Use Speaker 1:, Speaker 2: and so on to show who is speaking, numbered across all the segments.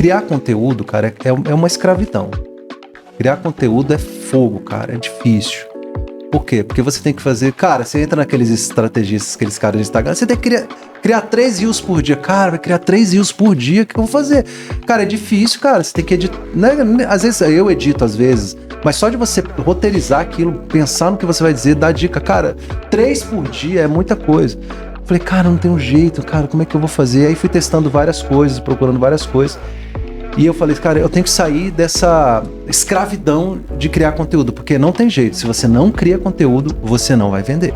Speaker 1: criar conteúdo, cara, é uma escravidão. Criar conteúdo é fogo, cara, é difícil. Por quê? Porque você tem que fazer... Cara, você entra naqueles estrategistas, aqueles caras do Instagram, você tem que criar 3 reels por dia. Cara, vai criar 3 reels por dia, o que eu vou fazer? Cara, é difícil, cara, você tem que editar... Né? Às vezes, eu edito, às vezes, mas só de você roteirizar aquilo, pensar no que você vai dizer, dar dica. Cara, 3 por dia é muita coisa. Falei, cara, não tem um jeito, cara, como é que eu vou fazer? Aí fui testando várias coisas, procurando várias coisas. E eu falei, cara, eu tenho que sair dessa escravidão de criar conteúdo, porque não tem jeito. Se você não cria conteúdo, você não vai vender.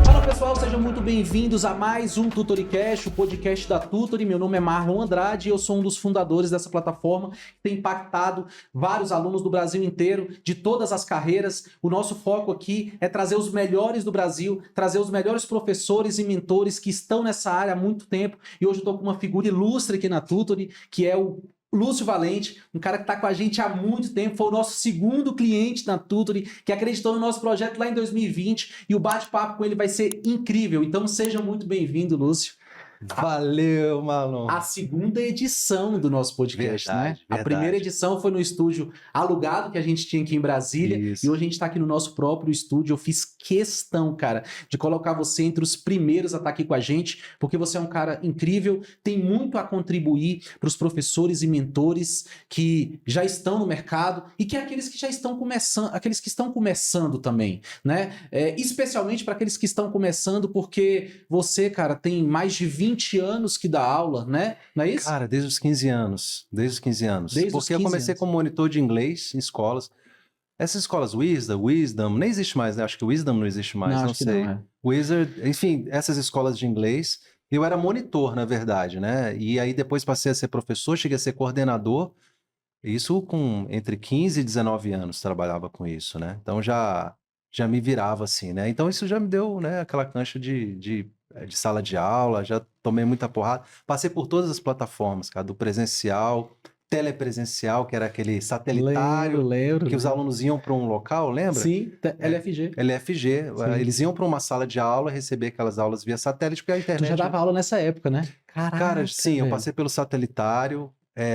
Speaker 2: Fala pessoal, sejam muito bem-vindos a mais um Tutoricast, o podcast da Tutori. Meu nome é Marlon Andrade e eu sou um dos fundadores dessa plataforma que tem impactado vários alunos do Brasil inteiro, de todas as carreiras. O nosso foco aqui é trazer os melhores do Brasil, trazer os melhores professores e mentores que estão nessa área há muito tempo. E hoje eu estou com uma figura ilustre aqui na Tutori, que é o Lúcio Valente, um cara que está com a gente há muito tempo, foi o nosso segundo cliente na Tutori, que acreditou no nosso projeto lá em 2020, e o bate-papo com ele vai ser incrível. Então seja muito bem-vindo, Lúcio.
Speaker 1: Valeu, Marlon.
Speaker 2: A segunda edição do nosso podcast,
Speaker 1: Verdade,
Speaker 2: né? A
Speaker 1: verdade.
Speaker 2: primeira edição foi no estúdio alugado que a gente tinha aqui em Brasília.
Speaker 1: Isso.
Speaker 2: E hoje a gente tá aqui no nosso próprio estúdio. Eu fiz questão, cara, de colocar você entre os primeiros a estar aqui com a gente, porque você é um cara incrível, tem muito a contribuir para os professores e mentores que já estão no mercado e que aqueles que já estão começando, aqueles que estão começando também, né? Especialmente para aqueles que estão começando, porque você, cara, tem mais de 20 anos que dá aula, né? Não é isso?
Speaker 1: Cara, desde os 15 anos. Desde os 15 anos.
Speaker 2: Desde os
Speaker 1: Porque eu
Speaker 2: 15
Speaker 1: comecei
Speaker 2: anos.
Speaker 1: como monitor de inglês em escolas. Essas escolas Wisdom, nem existe mais, né? Acho que Wisdom não existe mais,
Speaker 2: Não,
Speaker 1: não
Speaker 2: acho que
Speaker 1: sei.
Speaker 2: não, é.
Speaker 1: Wizard, enfim, essas escolas de inglês. Eu era monitor, na verdade, né? E aí depois passei a ser professor, cheguei a ser coordenador. Isso com entre 15 e 19 anos trabalhava com isso, né? Então já me virava assim, né? Então isso já me deu, né, aquela cancha de sala de aula, já tomei muita porrada. Passei por todas as plataformas, cara, do presencial, telepresencial, que era aquele satelitário, que os
Speaker 2: Lembro.
Speaker 1: alunos iam para um local, lembra?
Speaker 2: Sim, LFG.
Speaker 1: LFG,
Speaker 2: Sim.
Speaker 1: eles iam para uma sala de aula, receber aquelas aulas via satélite, porque a
Speaker 2: Tu já
Speaker 1: internet...
Speaker 2: dava aula nessa época, né?
Speaker 1: Cara,
Speaker 2: Caraca,
Speaker 1: sim, eu
Speaker 2: velho.
Speaker 1: passei pelo satelitário,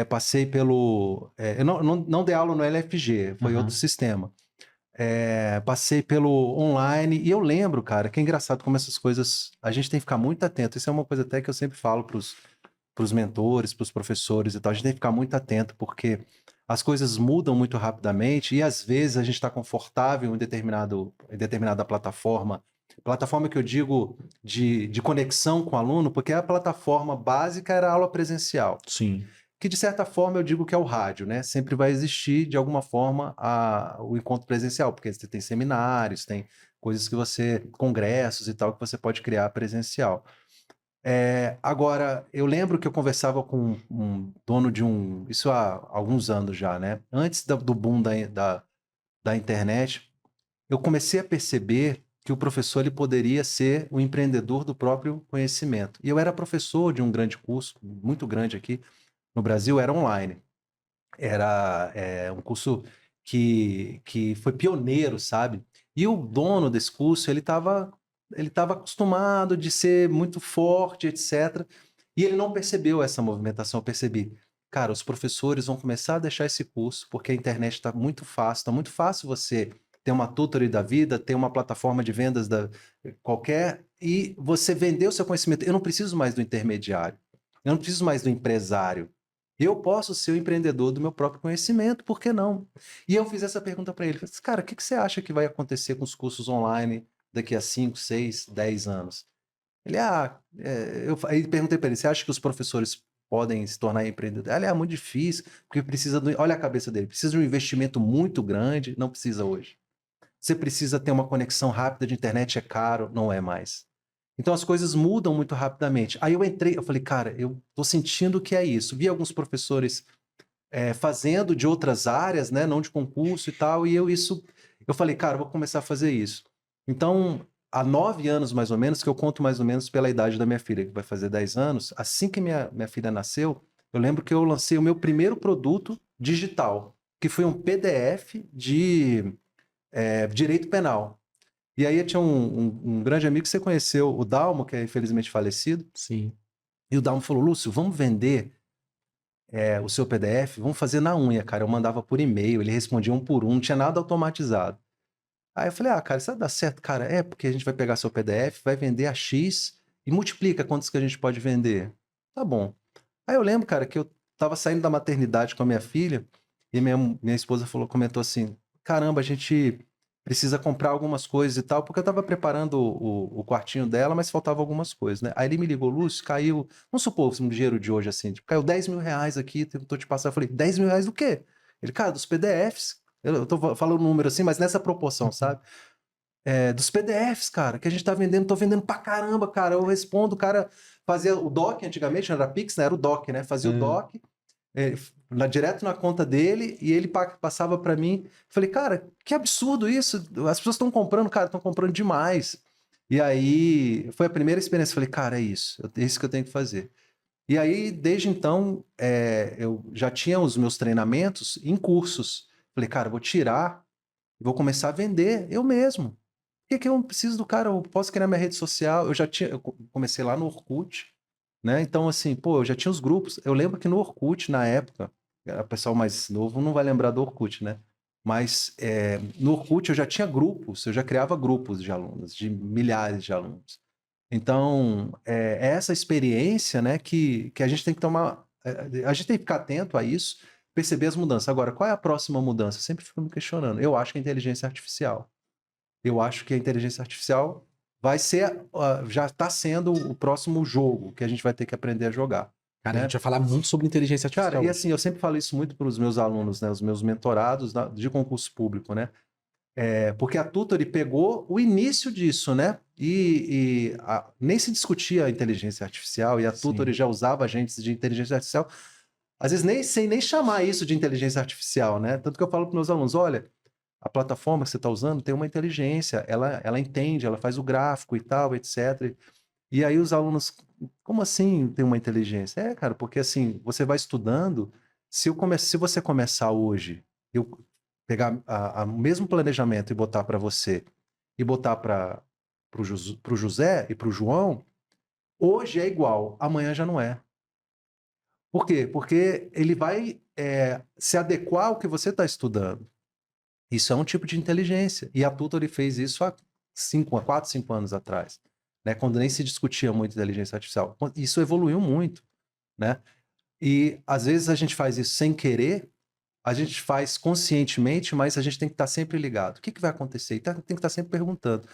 Speaker 1: passei pelo... eu não dei aula no LFG, foi outro
Speaker 2: Aham.
Speaker 1: sistema. Passei pelo online, e eu lembro, cara, que é engraçado como essas coisas... A gente tem que ficar muito atento, isso é uma coisa até que eu sempre falo pros mentores, pros professores e tal, a gente tem que ficar muito atento, porque as coisas mudam muito rapidamente, e às vezes a gente está confortável em determinada plataforma, plataforma que eu digo de conexão com o aluno, porque a plataforma básica era a aula presencial,
Speaker 2: Sim.
Speaker 1: que de certa forma eu digo que é o rádio, né? Sempre vai existir de alguma forma o encontro presencial, porque você tem seminários, tem coisas que congressos e tal, que você pode criar presencial. Agora, eu lembro que eu conversava com um dono isso há alguns anos já, né? Antes do boom da internet, eu comecei a perceber que o professor ele poderia ser o empreendedor do próprio conhecimento. E eu era professor de um grande curso, muito grande aqui no Brasil, era online. Era um curso que foi pioneiro, sabe? E o dono desse curso, ele tava acostumado de ser muito forte, etc. E ele não percebeu essa movimentação, eu percebi. Cara, os professores vão começar a deixar esse curso, porque a internet está muito fácil você ter uma tutoria da vida, ter uma plataforma de vendas qualquer, e você vender o seu conhecimento. Eu não preciso mais do intermediário, eu não preciso mais do empresário. Eu posso ser o empreendedor do meu próprio conhecimento, por que não? E eu fiz essa pergunta para ele. Falei, cara, o que você acha que vai acontecer com os cursos online daqui a 5, 6, 10 anos? Ele, aí perguntei para ele, você acha que os professores podem se tornar empreendedores? Ele, é muito difícil, porque olha a cabeça dele, precisa de um investimento muito grande, não precisa hoje. Você precisa ter uma conexão rápida de internet, é caro, não é mais. Então as coisas mudam muito rapidamente. Aí eu falei, cara, eu tô sentindo que é isso. Vi alguns professores fazendo de outras áreas, né, não de concurso e tal, e eu falei, cara, eu vou começar a fazer isso. Então, há 9 anos mais ou menos, que eu conto mais ou menos pela idade da minha filha, que vai fazer 10 anos, assim que minha filha nasceu, eu lembro que eu lancei o meu primeiro produto digital, que foi um PDF de direito penal. E aí tinha um grande amigo que você conheceu, o Dalmo, que é infelizmente falecido.
Speaker 2: Sim.
Speaker 1: E o Dalmo falou, Lúcio, vamos vender o seu PDF? Vamos fazer na unha, cara. Eu mandava por e-mail, ele respondia um por um, não tinha nada automatizado. Aí eu falei, cara, isso vai dar certo? Cara, porque a gente vai pegar seu PDF, vai vender a X e multiplica quantos que a gente pode vender. Tá bom. Aí eu lembro, cara, que eu tava saindo da maternidade com a minha filha e minha esposa comentou assim, caramba, a gente precisa comprar algumas coisas e tal, porque eu tava preparando o quartinho dela, mas faltava algumas coisas, né? Aí ele me ligou, Lúcio, caiu, vamos supor, um dinheiro de hoje assim, tipo, caiu 10 mil reais aqui, tô te passando. Eu falei, 10 mil reais do quê? Ele, cara, dos PDFs. Eu tô falando um número assim, mas nessa proporção, sabe? Dos PDFs, cara, que a gente tá vendendo, tô vendendo pra caramba, cara. Eu respondo, o cara fazia o doc antigamente, não era Pix, né? Era o doc, né? Fazia o doc, direto na conta dele, e ele passava pra mim. Falei, cara, que absurdo isso. As pessoas estão comprando, cara, estão comprando demais. E aí, foi a primeira experiência. Falei, cara, é isso que eu tenho que fazer. E aí, desde então, eu já tinha os meus treinamentos em cursos. Falei, cara, eu vou tirar, vou começar a vender eu mesmo. Por que eu não preciso do cara? Eu posso criar minha rede social. Eu comecei lá no Orkut, né? Então, assim, pô, eu já tinha os grupos. Eu lembro que no Orkut, na época, o pessoal mais novo não vai lembrar do Orkut, né? Mas no Orkut eu já tinha grupos, eu já criava grupos de alunos, de milhares de alunos. Então, é essa experiência, né, que a gente tem que tomar. A gente tem que ficar atento a isso, perceber as mudanças. Agora, qual é a próxima mudança? Eu sempre fico me questionando. Eu acho que é a inteligência artificial. Eu acho que a inteligência artificial vai ser, já está sendo o próximo jogo que a gente vai ter que aprender a jogar.
Speaker 2: Cara, a
Speaker 1: Né?
Speaker 2: gente vai falar muito sobre inteligência
Speaker 1: Cara,
Speaker 2: artificial
Speaker 1: e
Speaker 2: hoje.
Speaker 1: assim, eu sempre falo isso muito para os meus alunos, né, os meus mentorados de concurso público, né? Porque a Tutory pegou o início disso, né? Nem se discutia a inteligência artificial, e a Tutory já usava agentes de inteligência artificial, às vezes sem nem chamar isso de inteligência artificial, né? Tanto que eu falo para meus alunos, olha, a plataforma que você está usando tem uma inteligência, ela entende, ela faz o gráfico e tal, etc. E aí os alunos, como assim tem uma inteligência? Cara, porque assim, você vai estudando, se você começar hoje, eu pegar o mesmo planejamento e botar para você, e botar para o José e para o João, hoje é igual, amanhã já não é. Por quê? Porque ele vai se adequar ao que você está estudando. Isso é um tipo de inteligência. E a Tutory fez isso há 4, 5 anos atrás, né? Quando nem se discutia muito inteligência artificial. Isso evoluiu muito, né? E às vezes a gente faz isso sem querer, a gente faz conscientemente, mas a gente tem que estar sempre ligado. O que vai acontecer? E tem que estar sempre perguntando.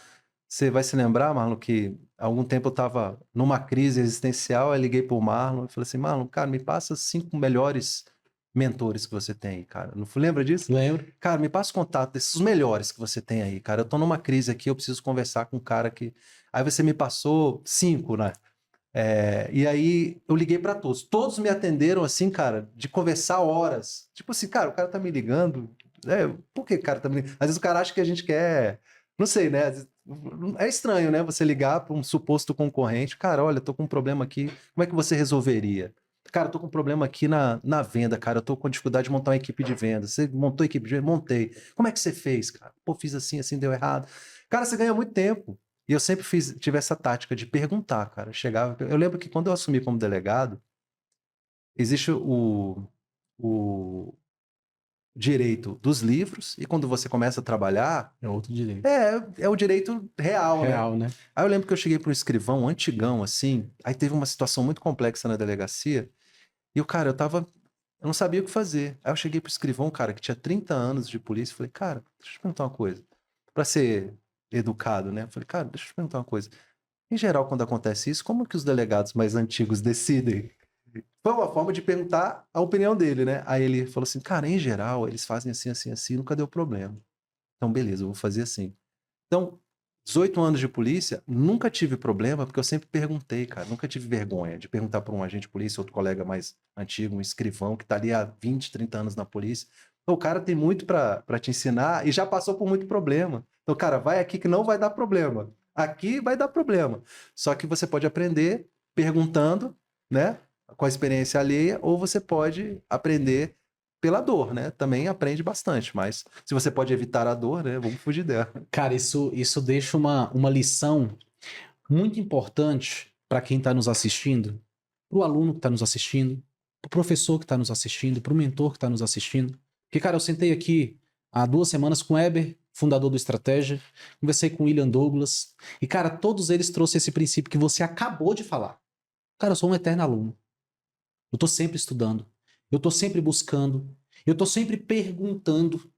Speaker 1: Você vai se lembrar, Marlon, que há algum tempo eu estava numa crise existencial, eu liguei para o Marlon e falei assim, Marlon, cara, me passa 5 melhores mentores que você tem aí, cara. Não lembra disso?
Speaker 2: Lembro.
Speaker 1: Cara, me passa o contato desses melhores que você tem aí, cara. Eu tô numa crise aqui, eu preciso conversar com um cara que... Aí você me passou 5, né? E aí eu liguei para todos. Todos me atenderam assim, cara, de conversar horas. Tipo assim, cara, o cara tá me ligando. Por que o cara tá me ligando? Às vezes o cara acha que a gente quer... Não sei, né? É estranho, né? Você ligar para um suposto concorrente. Cara, olha, eu tô com um problema aqui. Como é que você resolveria? Cara, eu tô com um problema aqui na venda, cara. Eu tô com dificuldade de montar uma equipe de venda. Você montou a equipe de venda? Montei. Como é que você fez, cara? Pô, fiz assim, assim, deu errado. Cara, você ganha muito tempo. E eu sempre tive essa tática de perguntar, cara. Eu lembro que quando eu assumi como delegado, existe o direito dos livros, e quando você começa a trabalhar,
Speaker 2: É outro direito.
Speaker 1: é o direito real, né?
Speaker 2: Real, né?
Speaker 1: Aí eu lembro que eu cheguei para um escrivão antigão, assim, aí teve uma situação muito complexa na delegacia, e o cara, eu não sabia o que fazer. Aí eu cheguei pro escrivão, cara, que tinha 30 anos de polícia, e falei, cara, deixa eu te perguntar uma coisa. Pra ser educado, né? Eu falei, cara, deixa eu te perguntar uma coisa. Em geral, quando acontece isso, como que os delegados mais antigos decidem? Foi uma forma de perguntar a opinião dele, né? Aí ele falou assim, cara, em geral, eles fazem assim, assim, assim, nunca deu problema. Então, beleza, eu vou fazer assim. Então, 18 anos de polícia, nunca tive problema, porque eu sempre perguntei, cara. Nunca tive vergonha de perguntar para um agente de polícia, outro colega mais antigo, um escrivão, que tá ali há 20, 30 anos na polícia. Então, o cara tem muito para te ensinar e já passou por muito problema. Então, cara, vai aqui que não vai dar problema. Aqui vai dar problema. Só que você pode aprender perguntando, né? Com a experiência alheia, ou você pode aprender pela dor, né? Também aprende bastante, mas se você pode evitar a dor, né? Vamos fugir dela.
Speaker 2: Cara, isso deixa uma lição muito importante para quem está nos assistindo, para o aluno que está nos assistindo, para o professor que está nos assistindo, para o mentor que está nos assistindo. Porque, cara, eu sentei aqui há 2 semanas com o Eber, fundador do Estratégia, conversei com o William Douglas, e, cara, todos eles trouxeram esse princípio que você acabou de falar. Cara, eu sou um eterno aluno. Eu tô sempre estudando. Eu tô sempre buscando. Eu tô sempre perguntando.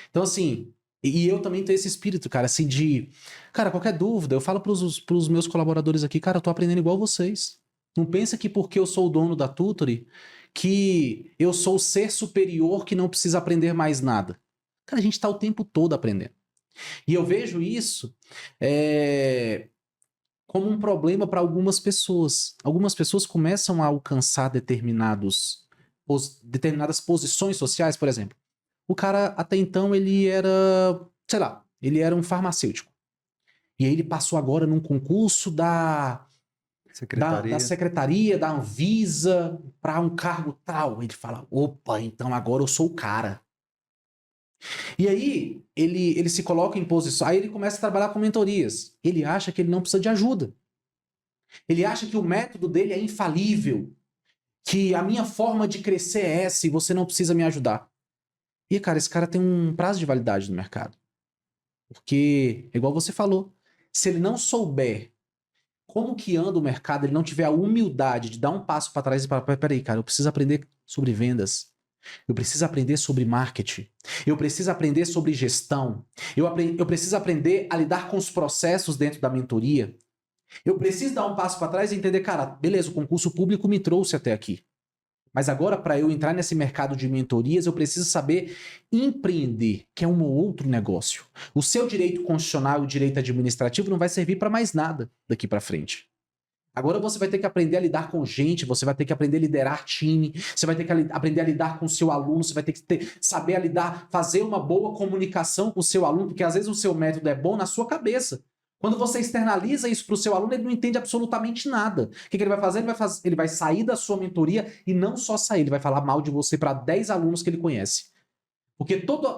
Speaker 2: Então, assim, e eu também tenho esse espírito, cara, assim, de... Cara, qualquer dúvida, eu falo pros meus colaboradores aqui, cara, eu tô aprendendo igual vocês. Não pensa que porque eu sou o dono da Tutory, que eu sou o ser superior que não precisa aprender mais nada. Cara, a gente tá o tempo todo aprendendo. E eu vejo isso como um problema para algumas pessoas. Algumas pessoas começam a alcançar determinadas posições sociais, por exemplo. O cara, até então, ele era, sei lá, ele era um farmacêutico. E aí ele passou agora num concurso da secretaria, da Anvisa, para um cargo tal. Ele fala, opa, então agora eu sou o cara. E aí ele se coloca em posição, aí ele começa a trabalhar com mentorias. Ele acha que ele não precisa de ajuda. Ele acha que o método dele é infalível, que a minha forma de crescer é essa e você não precisa me ajudar. E, cara, esse cara tem um prazo de validade no mercado. Porque, igual você falou, se ele não souber como que anda o mercado, ele não tiver a humildade de dar um passo para trás e falar, peraí, cara, eu preciso aprender sobre vendas. Eu preciso aprender sobre marketing. Eu preciso aprender sobre gestão. Eu preciso aprender a lidar com os processos dentro da mentoria. Eu preciso dar um passo para trás e entender, cara, beleza, o concurso público me trouxe até aqui. Mas agora, para eu entrar nesse mercado de mentorias, eu preciso saber empreender, que é um outro negócio. O seu direito constitucional e o direito administrativo não vai servir para mais nada daqui para frente. Agora você vai ter que aprender a lidar com gente, você vai ter que aprender a liderar time, você vai ter que aprender a lidar com o seu aluno, você vai ter que saber a lidar, fazer uma boa comunicação com o seu aluno, porque às vezes o seu método é bom na sua cabeça. Quando você externaliza isso para o seu aluno, ele não entende absolutamente nada. O que ele vai fazer? Ele vai sair da sua mentoria e não só sair, ele vai falar mal de você para 10 alunos que ele conhece. Porque todo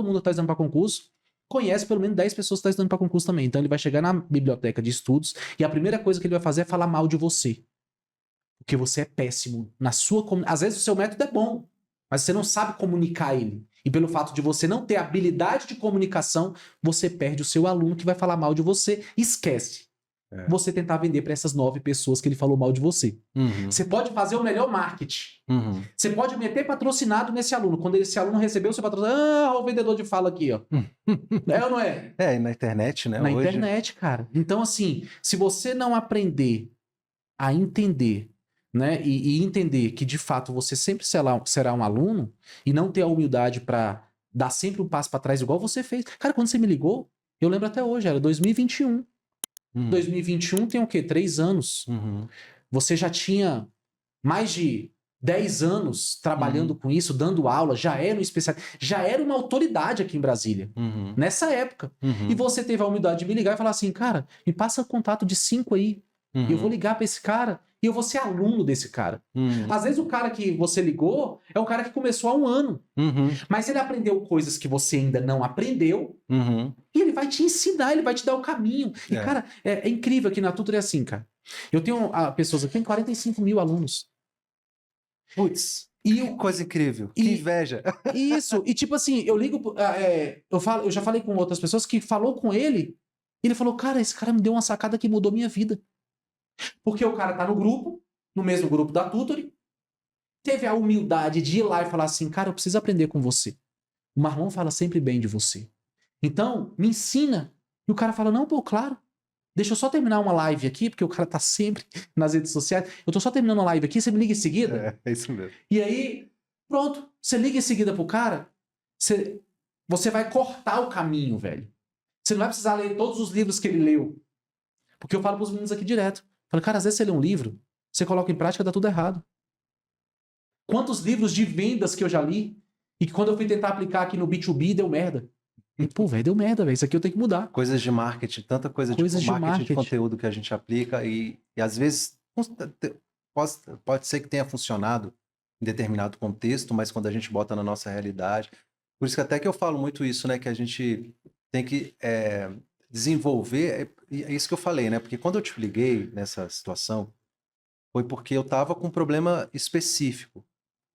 Speaker 2: mundo que está estudando para concurso conhece pelo menos 10 pessoas que estão estudando para concurso também. Então ele vai chegar na biblioteca de estudos e a primeira coisa que ele vai fazer é falar mal de você. Porque você é péssimo na sua comunicação. Às vezes o seu método é bom, mas você não sabe comunicar ele. E pelo fato de você não ter habilidade de comunicação, você perde o seu aluno que vai falar mal de você. Esquece. Você tentar vender para essas 9 pessoas que ele falou mal de você.
Speaker 1: Uhum.
Speaker 2: Você pode fazer o melhor marketing.
Speaker 1: Uhum.
Speaker 2: Você pode meter patrocinado nesse aluno. Quando esse aluno recebeu o seu patrocínio, o vendedor de fala aqui, ó. É ou não é?
Speaker 1: É, e na internet, né?
Speaker 2: Na
Speaker 1: hoje...
Speaker 2: internet, cara. Então, assim, se você não aprender a entender, né, e entender que de fato você sempre será um aluno e não ter a humildade para dar sempre um passo para trás, igual você fez. Cara, quando você me ligou, eu lembro até hoje, era 2021. 2021 tem o quê? 3 anos. Você já tinha mais de 10 anos trabalhando com isso, dando aula, já era um especialista, já era uma autoridade aqui em Brasília, nessa época. E você teve a humildade de me ligar e falar assim, cara, me passa o contato de 5 aí, eu vou ligar para esse cara e eu vou ser aluno desse cara. Às vezes o cara que você ligou é um cara que começou há 1 ano, mas ele aprendeu coisas que você ainda não aprendeu e ele vai te ensinar, ele vai te dar o caminho. E, cara, é incrível que na Tutory é assim, cara. Eu tenho pessoas aqui, tem 45 mil alunos.
Speaker 1: Putz, que coisa incrível, que inveja.
Speaker 2: Isso, e tipo assim, eu ligo, eu já falei com outras pessoas que falou com ele, e ele falou, cara, esse cara me deu uma sacada que mudou minha vida. Porque o cara tá no grupo, no mesmo grupo da Tutory, teve a humildade de ir lá e falar assim, cara, eu preciso aprender com você. O Marlon fala sempre bem de você. Então, me ensina. E o cara fala, não, pô, claro. Deixa eu só terminar uma live aqui, porque o cara tá sempre nas redes sociais. Eu tô só terminando uma live aqui, você me liga em seguida?
Speaker 1: É isso mesmo.
Speaker 2: E aí, pronto. Você liga em seguida pro cara, você vai cortar o caminho, velho. Você não vai precisar ler todos os livros que ele leu. Porque eu falo pros meninos aqui direto. Eu falo, cara, às vezes você lê um livro, você coloca em prática, dá tudo errado. Quantos livros de vendas que eu já li, e que quando eu fui tentar aplicar aqui no B2B, deu merda. E, pô, velho, deu merda, velho. Isso aqui eu tenho que mudar.
Speaker 1: Coisas de marketing, tanta coisa de marketing de conteúdo que a gente aplica e às vezes pode ser que tenha funcionado, em determinado contexto, mas quando a gente bota na nossa realidade. Por isso que até que eu falo muito isso, né? Que a gente tem que desenvolver. É isso que eu falei, né? Porque quando eu te liguei nessa situação, foi porque eu estava com um problema específico.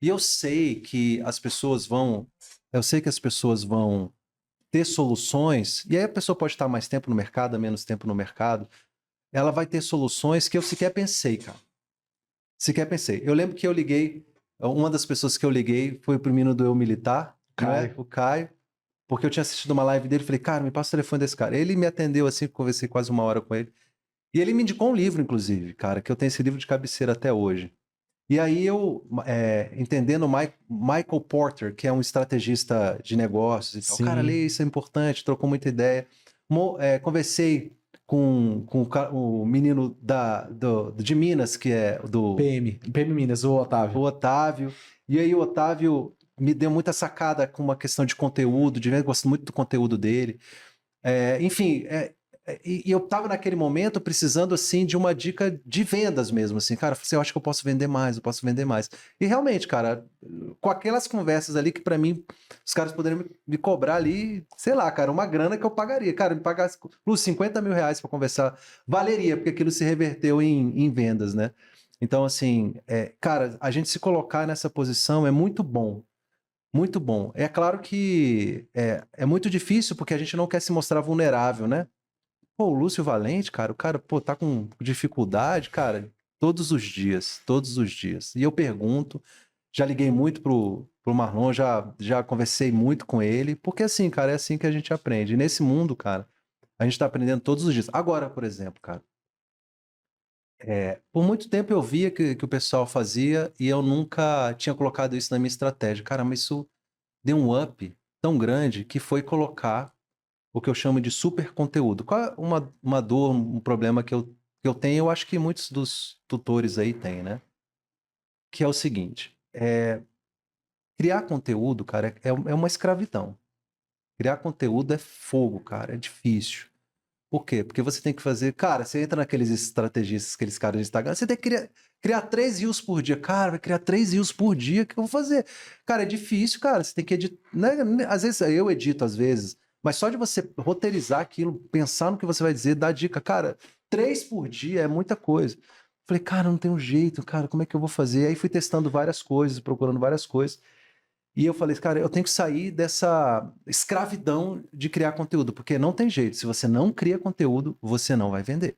Speaker 1: E eu sei que as pessoas vão. Eu sei que as pessoas vão ter soluções, e aí a pessoa pode estar mais tempo no mercado, menos tempo no mercado. Ela vai ter soluções que eu sequer pensei, cara. Sequer pensei. Eu lembro que eu liguei, uma das pessoas que eu liguei foi o menino do Eu Militar, não é?
Speaker 2: Caio.
Speaker 1: O Caio, porque eu tinha assistido uma live dele, falei, cara, me passa o telefone desse cara. Ele me atendeu assim, conversei quase uma hora com ele. E ele me indicou um livro, inclusive, cara, que eu tenho esse livro de cabeceira até hoje. E aí eu, entendendo o Michael Porter, que é um estrategista de negócios e tal, cara,
Speaker 2: Sim.
Speaker 1: lê, isso é importante, trocou muita ideia. Conversei com o menino de Minas, que é
Speaker 2: PM Minas, o
Speaker 1: o
Speaker 2: Otávio.
Speaker 1: Otávio. E aí o Otávio me deu muita sacada com uma questão de conteúdo, de vez eu gosto muito do conteúdo dele. Enfim, e eu estava naquele momento precisando, assim, de uma dica de vendas mesmo, assim, cara, eu acho que eu posso vender mais, eu posso vender mais. E realmente, cara, com aquelas conversas ali que para mim, os caras poderiam me cobrar ali, sei lá, cara, uma grana que eu pagaria. Cara, me pagasse, Lu, 50 mil reais para conversar, valeria, porque aquilo se reverteu em vendas, né? Então, assim, cara, a gente se colocar nessa posição é muito bom. Muito bom. É claro que é muito difícil porque a gente não quer se mostrar vulnerável, né? Pô, o Lúcio Valente, cara, o cara, pô, tá com dificuldade, cara, todos os dias, todos os dias. E eu pergunto, já liguei muito pro Marlon, já conversei muito com ele, porque assim, cara, é assim que a gente aprende. E nesse mundo, cara, a gente tá aprendendo todos os dias. Agora, por exemplo, cara, por muito tempo eu via que o pessoal fazia e eu nunca tinha colocado isso na minha estratégia. Cara, mas isso deu um up tão grande que foi colocar o que eu chamo de super conteúdo. Qual é uma dor, um problema que eu tenho, eu acho que muitos dos tutores aí têm, né? Que é o seguinte, criar conteúdo, cara, é uma escravidão. Criar conteúdo é fogo, cara, é difícil. Por quê? Porque você tem que fazer. Cara, você entra naqueles estrategistas, aqueles caras de Instagram, você tem que criar 3 reels por dia. Cara, vai criar 3 reels por dia, o que eu vou fazer? Cara, é difícil, cara. Você tem que editar. Né? Às vezes eu edito, às vezes, mas só de você roteirizar aquilo, pensar no que você vai dizer, dar dica. Cara, 3 por dia é muita coisa. Falei, cara, não tem um jeito, cara, como é que eu vou fazer? Aí fui testando várias coisas, procurando várias coisas. E eu falei, cara, eu tenho que sair dessa escravidão de criar conteúdo, porque não tem jeito. Se você não cria conteúdo, você não vai vender.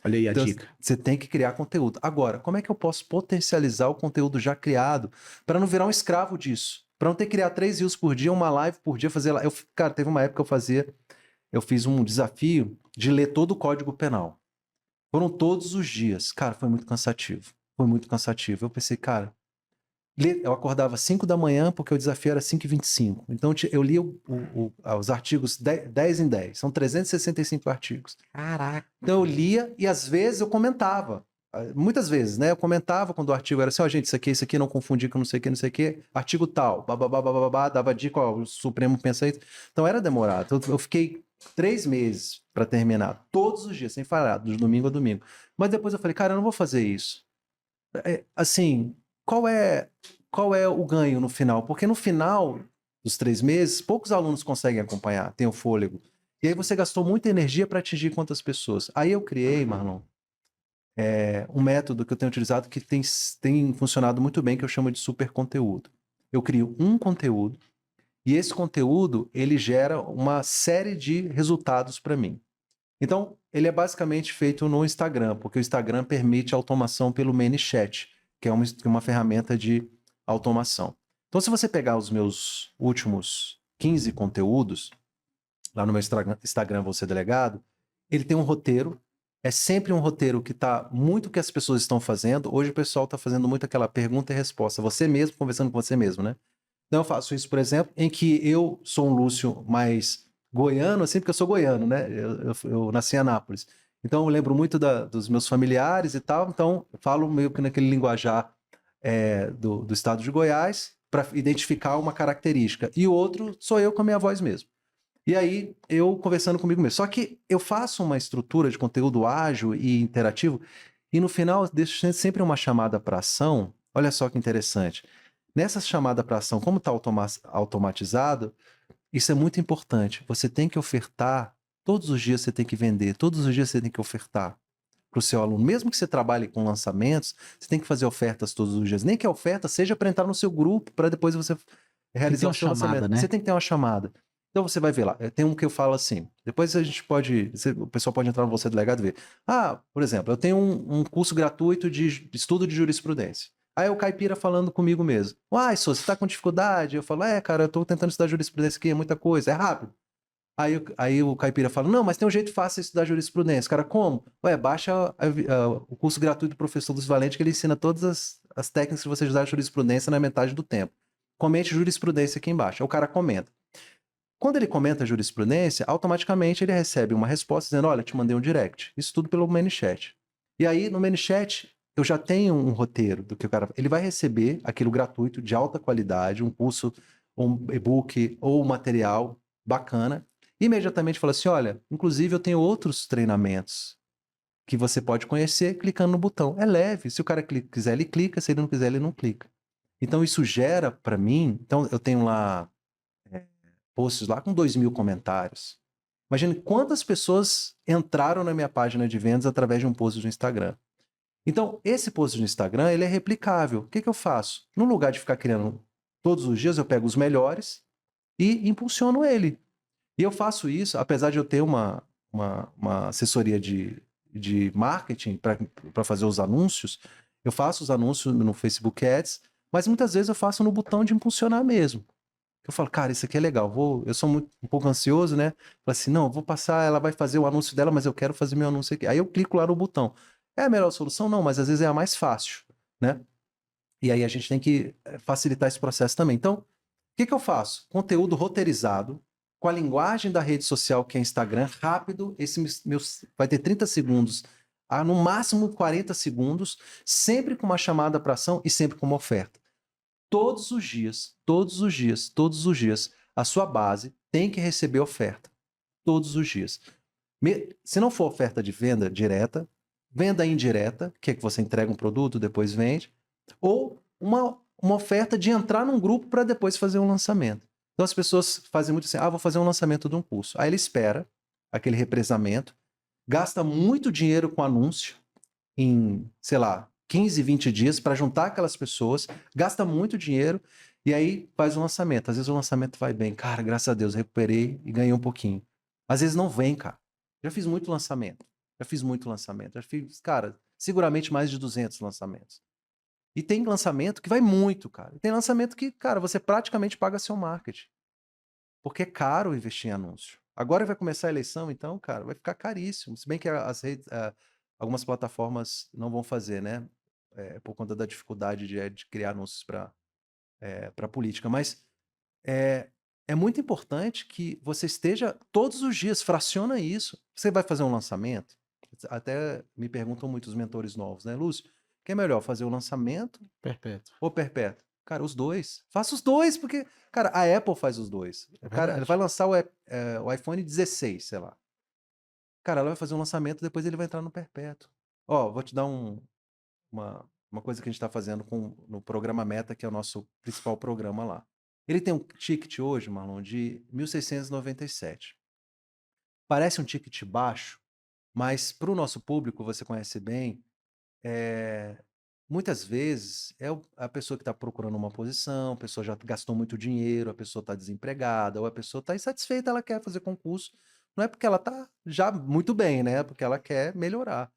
Speaker 2: Olha aí a
Speaker 1: Então,
Speaker 2: dica.
Speaker 1: você tem que criar conteúdo. Agora, como é que eu posso potencializar o conteúdo já criado para não virar um escravo disso? Para não ter que criar 3 reels por dia, uma live por dia, fazer lá. Cara, teve uma época que eu fiz um desafio de ler todo o Código Penal. Foram todos os dias. Cara, foi muito cansativo. Foi muito cansativo. Eu pensei, cara, eu acordava às 5 da manhã, porque o desafio era 5h25. Então eu lia os artigos 10 em 10. São 365 artigos.
Speaker 2: Caraca.
Speaker 1: Então eu lia e às vezes eu comentava. Muitas vezes, né? Eu comentava quando o artigo era assim, ó, gente, isso aqui, não confundir com não sei o que, não sei o que. Artigo tal, bababá, bababá, dava dica, ó, o Supremo pensa isso. Então era demorado. Eu fiquei 3 meses para terminar, todos os dias, sem falhar, de domingo a domingo. Mas depois eu falei, cara, eu não vou fazer isso. Assim, qual é o ganho no final? Porque no final dos 3 meses, poucos alunos conseguem acompanhar, tem o fôlego. E aí você gastou muita energia para atingir quantas pessoas? Aí eu criei, Marlon, um método que eu tenho utilizado que tem funcionado muito bem, que eu chamo de super conteúdo. Eu crio um conteúdo e esse conteúdo ele gera uma série de resultados para mim. Então, ele é basicamente feito no Instagram, porque o Instagram permite automação pelo ManyChat, que é uma ferramenta de automação. Então, se você pegar os meus últimos 15 conteúdos, lá no meu Instagram Vou Ser Delegado, ele tem um roteiro, é sempre um roteiro que está muito o que as pessoas estão fazendo. Hoje o pessoal está fazendo muito aquela pergunta e resposta, você mesmo conversando com você mesmo, né? Então eu faço isso, por exemplo, em que eu sou um Lúcio mais goiano, assim, porque eu sou goiano, né? Eu nasci em Anápolis. Então eu lembro muito dos meus familiares e tal, então eu falo meio que naquele linguajar do estado de Goiás para identificar uma característica. E o outro sou eu com a minha voz mesmo. E aí eu conversando comigo mesmo. Só que eu faço uma estrutura de conteúdo ágil e interativo e no final deixo sempre uma chamada para ação. Olha só que interessante. Nessa chamada para ação, como está automatizado, isso é muito importante. Você tem que ofertar, todos os dias você tem que vender, todos os dias você tem que ofertar para o seu aluno. Mesmo que você trabalhe com lançamentos, você tem que fazer ofertas todos os dias. Nem que a oferta seja para entrar no seu grupo, para depois você
Speaker 2: Tem que ter
Speaker 1: realizar o
Speaker 2: uma
Speaker 1: seu
Speaker 2: chamada,
Speaker 1: lançamento.
Speaker 2: né?
Speaker 1: Você tem que ter uma chamada. Então você vai ver lá. Tem um que eu falo assim. Depois a gente pode. O pessoal pode entrar no Você Delegado e ver. Ah, por exemplo, eu tenho um curso gratuito de estudo de jurisprudência. Aí o caipira falando comigo mesmo. Uai, Sô, você tá com dificuldade? Eu falo, cara, eu tô tentando estudar jurisprudência aqui, é muita coisa, é rápido. Aí o caipira fala, não, mas tem um jeito fácil de estudar jurisprudência. Cara, como? Ué, baixa o curso gratuito do professor Luiz Valente, que ele ensina todas as técnicas de você estudar jurisprudência na metade do tempo. Comente jurisprudência aqui embaixo. Aí o cara comenta. Quando ele comenta jurisprudência, automaticamente ele recebe uma resposta dizendo, olha, te mandei um direct. Isso tudo pelo ManyChat. E aí, no ManyChat, eu já tenho um roteiro do que o cara... Ele vai receber aquilo gratuito, de alta qualidade, um curso, um e-book ou um material bacana. Imediatamente fala assim, olha, inclusive eu tenho outros treinamentos que você pode conhecer clicando no botão. É leve. Se o cara quiser, ele clica. Se ele não quiser, ele não clica. Então, isso gera para mim... Então, eu tenho lá posts lá com 2.000 comentários. Imagine quantas pessoas entraram na minha página de vendas através de um post do Instagram. Então, esse post do Instagram, ele é replicável. O que que eu faço? No lugar de ficar criando todos os dias, eu pego os melhores e impulsiono ele. E eu faço isso, apesar de eu ter uma assessoria de marketing para fazer os anúncios, eu faço os anúncios no Facebook Ads, mas muitas vezes eu faço no botão de impulsionar mesmo. Eu falo, cara, isso aqui é legal. Eu sou um pouco ansioso, né? Falo assim, não, eu vou passar, ela vai fazer o anúncio dela, mas eu quero fazer meu anúncio aqui. Aí eu clico lá no botão. É a melhor solução? Não, mas às vezes é a mais fácil, né? E aí a gente tem que facilitar esse processo também. Então, o que que eu faço? Conteúdo roteirizado, com a linguagem da rede social que é Instagram, rápido, vai ter 30 segundos, no máximo 40 segundos, sempre com uma chamada para ação e sempre com uma oferta. Todos os dias, todos os dias, todos os dias, a sua base tem que receber oferta. Todos os dias. Se não for oferta de venda direta, venda indireta, que é que você entrega um produto, depois vende, ou uma oferta de entrar num grupo para depois fazer um lançamento. Então as pessoas fazem muito assim, vou fazer um lançamento de um curso. Aí ele espera aquele represamento, gasta muito dinheiro com anúncio, em, sei lá, 15, 20 dias para juntar aquelas pessoas, gasta muito dinheiro e aí faz o lançamento. Às vezes o lançamento vai bem. Cara, graças a Deus, recuperei e ganhei um pouquinho. Às vezes não vem, cara. Já fiz muito lançamento. Já fiz muito lançamento. Já fiz, cara, seguramente mais de 200 lançamentos. E tem lançamento que vai muito, cara. E tem lançamento que, cara, você praticamente paga seu marketing. Porque é caro investir em anúncio. Agora vai começar a eleição, então, cara, vai ficar caríssimo. Se bem que algumas plataformas não vão fazer, né? Por conta da dificuldade de criar anúncios para política. Mas é, é muito importante que você esteja todos os dias, fraciona isso. Você vai fazer um lançamento? Até me perguntam muitos mentores novos, né, Lúcio? O que é melhor, fazer o lançamento
Speaker 2: Perpétuo.
Speaker 1: ou perpétuo? Cara, os dois. Faça os dois, porque, cara, a Apple faz os dois.
Speaker 2: É
Speaker 1: Cara, ela
Speaker 2: verdade.
Speaker 1: vai lançar o iPhone 16, sei lá. Cara, ela vai fazer um lançamento, depois ele vai entrar no perpétuo. Ó, vou te dar uma coisa que a gente está fazendo no programa Meta, que é o nosso principal programa lá. Ele tem um ticket hoje, Marlon, de 1.697. Parece um ticket baixo, mas para o nosso público, você conhece bem, é, muitas vezes a pessoa que está procurando uma posição, a pessoa já gastou muito dinheiro, a pessoa está desempregada, ou a pessoa está insatisfeita, ela quer fazer concurso. Não é porque ela está já muito bem, né? É porque ela quer melhorar.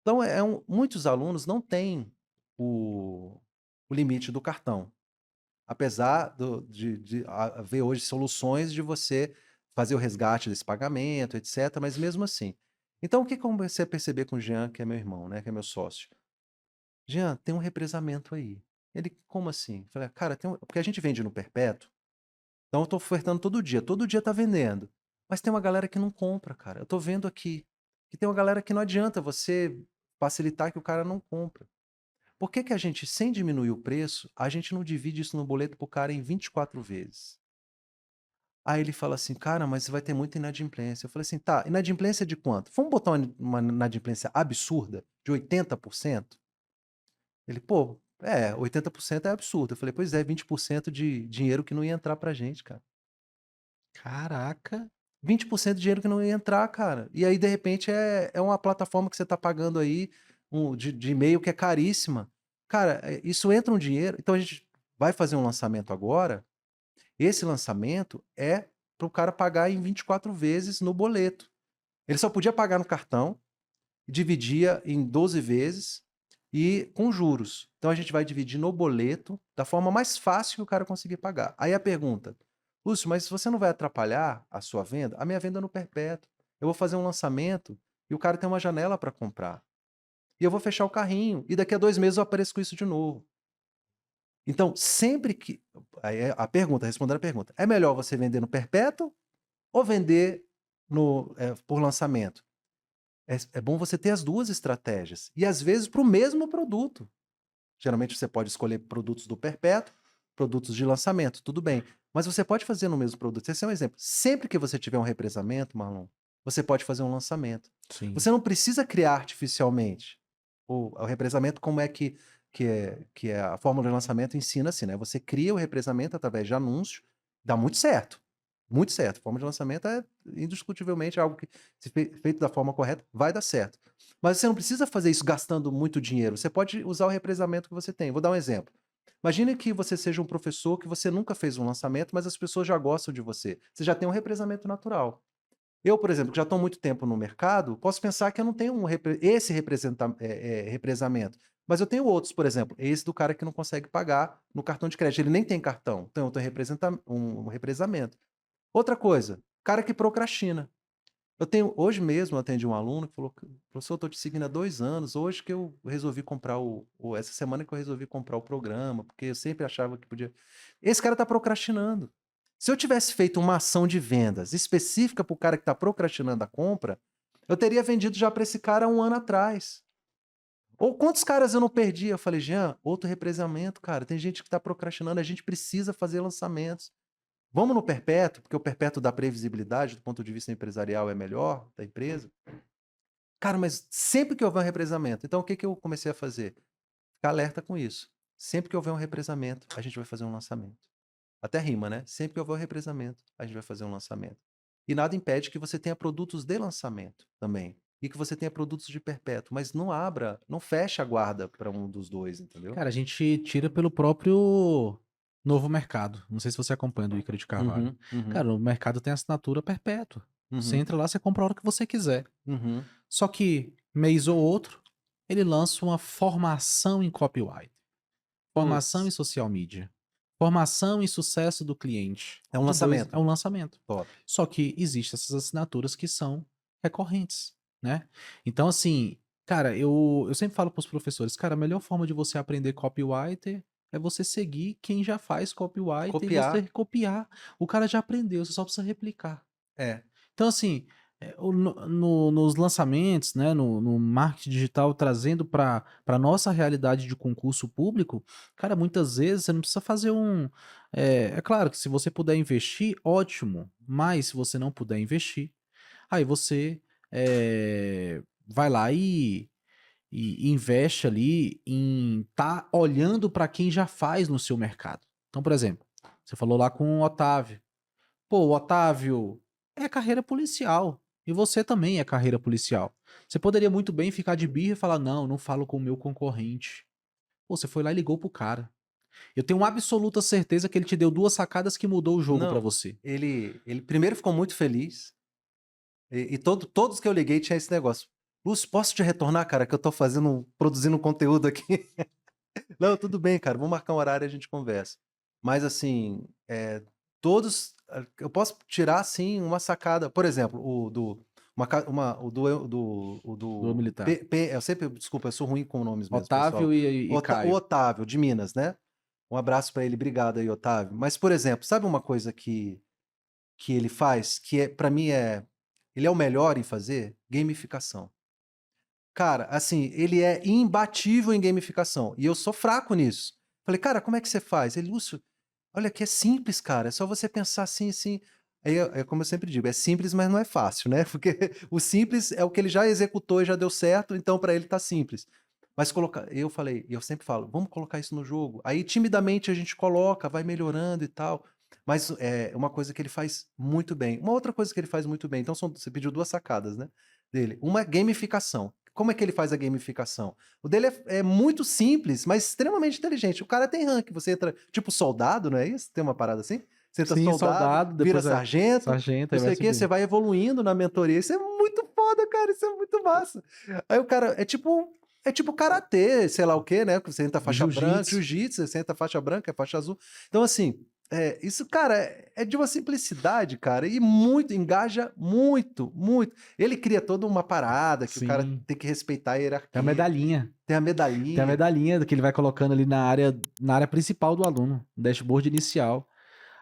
Speaker 1: Então, muitos alunos não têm o limite do cartão. Apesar de haver hoje soluções de você fazer o resgate desse pagamento, etc., mas mesmo assim. Então, o que eu comecei a perceber com o Jean, que é meu irmão, né? Que é meu sócio? Jean, tem um represamento aí. Ele, como assim? Eu falei, cara, porque a gente vende no perpétuo, então eu tô ofertando todo dia tá vendendo. Mas tem uma galera que não compra, cara. Eu tô vendo aqui que tem uma galera que não adianta você facilitar que o cara não compra. Por que que a gente, sem diminuir o preço, a gente não divide isso no boleto pro cara em 24 vezes? Aí ele fala assim, cara, mas vai ter muita inadimplência. Eu falei assim, tá, inadimplência de quanto? Vamos botar uma inadimplência absurda, de 80%? Ele, pô, 80% é absurdo. Eu falei, pois é, 20% de dinheiro que não ia entrar pra gente, cara.
Speaker 2: Caraca.
Speaker 1: 20% de dinheiro que não ia entrar, cara. E aí, de repente, é uma plataforma que você tá pagando aí de e-mail que é caríssima. Cara, isso entra um dinheiro. Então a gente vai fazer um lançamento agora. Esse lançamento é para o cara pagar em 24 vezes no boleto. Ele só podia pagar no cartão, dividia em 12 vezes e com juros. Então a gente vai dividir no boleto da forma mais fácil que o cara conseguir pagar. Aí a pergunta, Lúcio, mas você não vai atrapalhar a sua venda? A minha venda é no perpétuo. Eu vou fazer um lançamento e o cara tem uma janela para comprar. E eu vou fechar o carrinho e daqui a 2 meses eu apareço com isso de novo. Então, sempre que. Aí é a pergunta, respondendo a pergunta, é melhor você vender no perpétuo ou vender por lançamento? É bom você ter as duas estratégias. E às vezes para o mesmo produto. Geralmente você pode escolher produtos do perpétuo, produtos de lançamento, tudo bem. Mas você pode fazer no mesmo produto. Esse é um exemplo. Sempre que você tiver um represamento, Marlon, você pode fazer um lançamento.
Speaker 2: Sim.
Speaker 1: Você não precisa criar artificialmente. O represamento, como é que é a fórmula de lançamento ensina assim, né? Você cria o represamento através de anúncio, dá muito certo. Muito certo. A forma de lançamento é indiscutivelmente algo que, se feito da forma correta, vai dar certo. Mas você não precisa fazer isso gastando muito dinheiro. Você pode usar o represamento que você tem. Vou dar um exemplo. Imagine que você seja um professor que você nunca fez um lançamento, mas as pessoas já gostam de você. Você já tem um represamento natural. Eu, por exemplo, que já estou há muito tempo no mercado, posso pensar que eu não tenho esse represamento. Mas eu tenho outros, por exemplo, esse do cara que não consegue pagar no cartão de crédito. Ele nem tem cartão. Então eu tenho um represamento. Outra coisa, cara que procrastina. Hoje mesmo eu atendi um aluno que falou, professor, eu estou te seguindo há 2 anos, hoje que eu resolvi comprar essa semana que eu resolvi comprar o programa, porque eu sempre achava que podia. Esse cara está procrastinando. Se eu tivesse feito uma ação de vendas específica para o cara que está procrastinando a compra, eu teria vendido já para esse cara 1 ano atrás. Ou quantos caras eu não perdi? Eu falei, Jean, outro represamento, cara. Tem gente que está procrastinando, a gente precisa fazer lançamentos. Vamos no perpétuo, porque o perpétuo dá previsibilidade, do ponto de vista empresarial é melhor, da empresa. Cara, mas sempre que houver um represamento, então o que eu comecei a fazer? Ficar alerta com isso. Sempre que houver um represamento, a gente vai fazer um lançamento. Até rima, né? Sempre que houver um represamento, a gente vai fazer um lançamento. E nada impede que você tenha produtos de lançamento também. E que você tenha produtos de perpétuo, mas não feche a guarda para um dos dois, entendeu?
Speaker 2: Cara, a gente tira pelo próprio novo mercado. Não sei se você acompanha do Ícaro de Carvalho.
Speaker 1: Uhum, uhum,
Speaker 2: Cara, o mercado tem assinatura perpétua. Você
Speaker 1: uhum,
Speaker 2: entra lá, você compra a hora que você quiser.
Speaker 1: uhum.
Speaker 2: Só que, mês ou outro, ele lança uma formação em copyright, formação em
Speaker 1: Putz,
Speaker 2: social media, formação em sucesso do cliente.
Speaker 1: é um
Speaker 2: É
Speaker 1: lançamento.
Speaker 2: um lançamento.
Speaker 1: Top.
Speaker 2: Só que existem essas assinaturas que são recorrentes, né? Então, assim, cara, eu sempre falo para os professores, cara, a melhor forma de você aprender copywriter é você seguir quem já faz copywriter e você
Speaker 1: Copiar.
Speaker 2: copiar. O cara já aprendeu, você só precisa replicar.
Speaker 1: É.
Speaker 2: Então, assim, nos lançamentos, né, no marketing digital, trazendo para a nossa realidade de concurso público, cara, muitas vezes você não precisa fazer um. É claro que se você puder investir, ótimo, mas se você não puder investir, aí você vai lá e investe ali em tá olhando para quem já faz no seu mercado. Então, por exemplo, você falou lá com o Otávio. Pô, o Otávio é carreira policial. E você também é carreira policial. Você poderia muito bem ficar de birra e falar: não, não falo com o meu concorrente. Pô, você foi lá e ligou pro cara. Eu tenho uma absoluta certeza que ele te deu duas sacadas que mudou o jogo pra
Speaker 1: Não,
Speaker 2: você.
Speaker 1: ele primeiro ficou muito feliz, e todos que eu liguei tinha esse negócio. Lúcio, posso te retornar, cara, que eu tô produzindo conteúdo aqui. Não, tudo bem, cara, vamos marcar um horário e a gente conversa. Mas assim, eu posso tirar assim uma sacada, por exemplo,
Speaker 2: Do militar.
Speaker 1: eu sempre, desculpa, eu sou ruim com nomes mesmo, pessoal.
Speaker 2: Otávio e
Speaker 1: O
Speaker 2: Caio.
Speaker 1: Otávio, de Minas, né? Um abraço pra ele, obrigado aí, Otávio. Mas, por exemplo, sabe uma coisa que ele faz, para mim ele é o melhor em fazer? Gamificação. Cara, assim, ele é imbatível em gamificação. E eu sou fraco nisso. Falei, cara, como é que você faz? Ele, Lúcio, olha que é simples, cara. É só você pensar assim, assim. Aí, como eu sempre digo, é simples, mas não é fácil, né? Porque o simples é o que ele já executou e já deu certo, então para ele tá simples. Mas eu falei, e eu sempre falo, vamos colocar isso no jogo. Aí timidamente a gente coloca, vai melhorando e tal. Mas é uma coisa que ele faz muito bem. Uma outra coisa que ele faz muito bem, então você pediu 2 sacadas, né, dele. Uma é gamificação. Como é que ele faz a gamificação? O dele é muito simples, mas extremamente inteligente. O cara tem rank, você entra tipo soldado, não é isso? Tem uma parada assim? Você entra
Speaker 2: Sim,
Speaker 1: soldado,
Speaker 2: soldado,
Speaker 1: vira
Speaker 2: depois é
Speaker 1: sargento,
Speaker 2: sargento,
Speaker 1: não
Speaker 2: aí
Speaker 1: sei
Speaker 2: vai
Speaker 1: o quê, você
Speaker 2: subindo.
Speaker 1: vai evoluindo na mentoria. Isso é muito foda, cara, isso é muito massa. Aí o cara é tipo karatê, sei lá o quê, né? Que você entra faixa branca,
Speaker 2: Jiu-jitsu.
Speaker 1: jiu-jitsu, você entra faixa branca, é faixa azul. Então, assim, isso, cara, é de uma simplicidade, cara, e muito, engaja muito, muito. Ele cria toda uma parada que o cara
Speaker 2: Sim.
Speaker 1: tem que respeitar a
Speaker 2: Tem a
Speaker 1: hierarquia,
Speaker 2: medalhinha.
Speaker 1: tem a
Speaker 2: Tem a
Speaker 1: medalhinha.
Speaker 2: medalhinha que ele vai colocando ali na área principal do aluno, no dashboard inicial.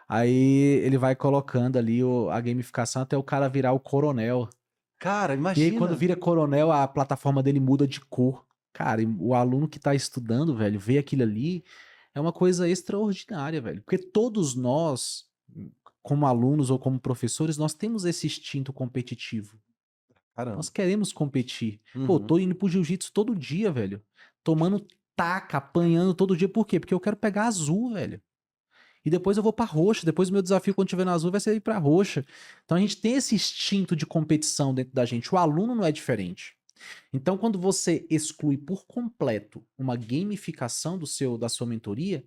Speaker 2: Aí ele vai colocando ali a gamificação até o cara virar o coronel.
Speaker 1: Cara,
Speaker 2: E aí, quando
Speaker 1: imagina.
Speaker 2: vira coronel, a plataforma dele muda de cor. Cara, e o aluno que tá estudando, velho, vê aquilo ali, é uma coisa extraordinária, velho. Porque todos nós, como alunos ou como professores, nós temos esse instinto competitivo.
Speaker 1: Caramba.
Speaker 2: Nós queremos competir. Pô,
Speaker 1: Uhum.
Speaker 2: tô indo pro jiu-jitsu todo dia, velho. Tomando taca, apanhando todo dia. Por quê? Porque eu quero pegar azul, velho. E depois eu vou pra roxa. Depois o meu desafio quando tiver na azul vai ser ir pra roxa. Então a gente tem esse instinto de competição dentro da gente. O aluno não é diferente. Então quando você exclui por completo uma gamificação da sua mentoria,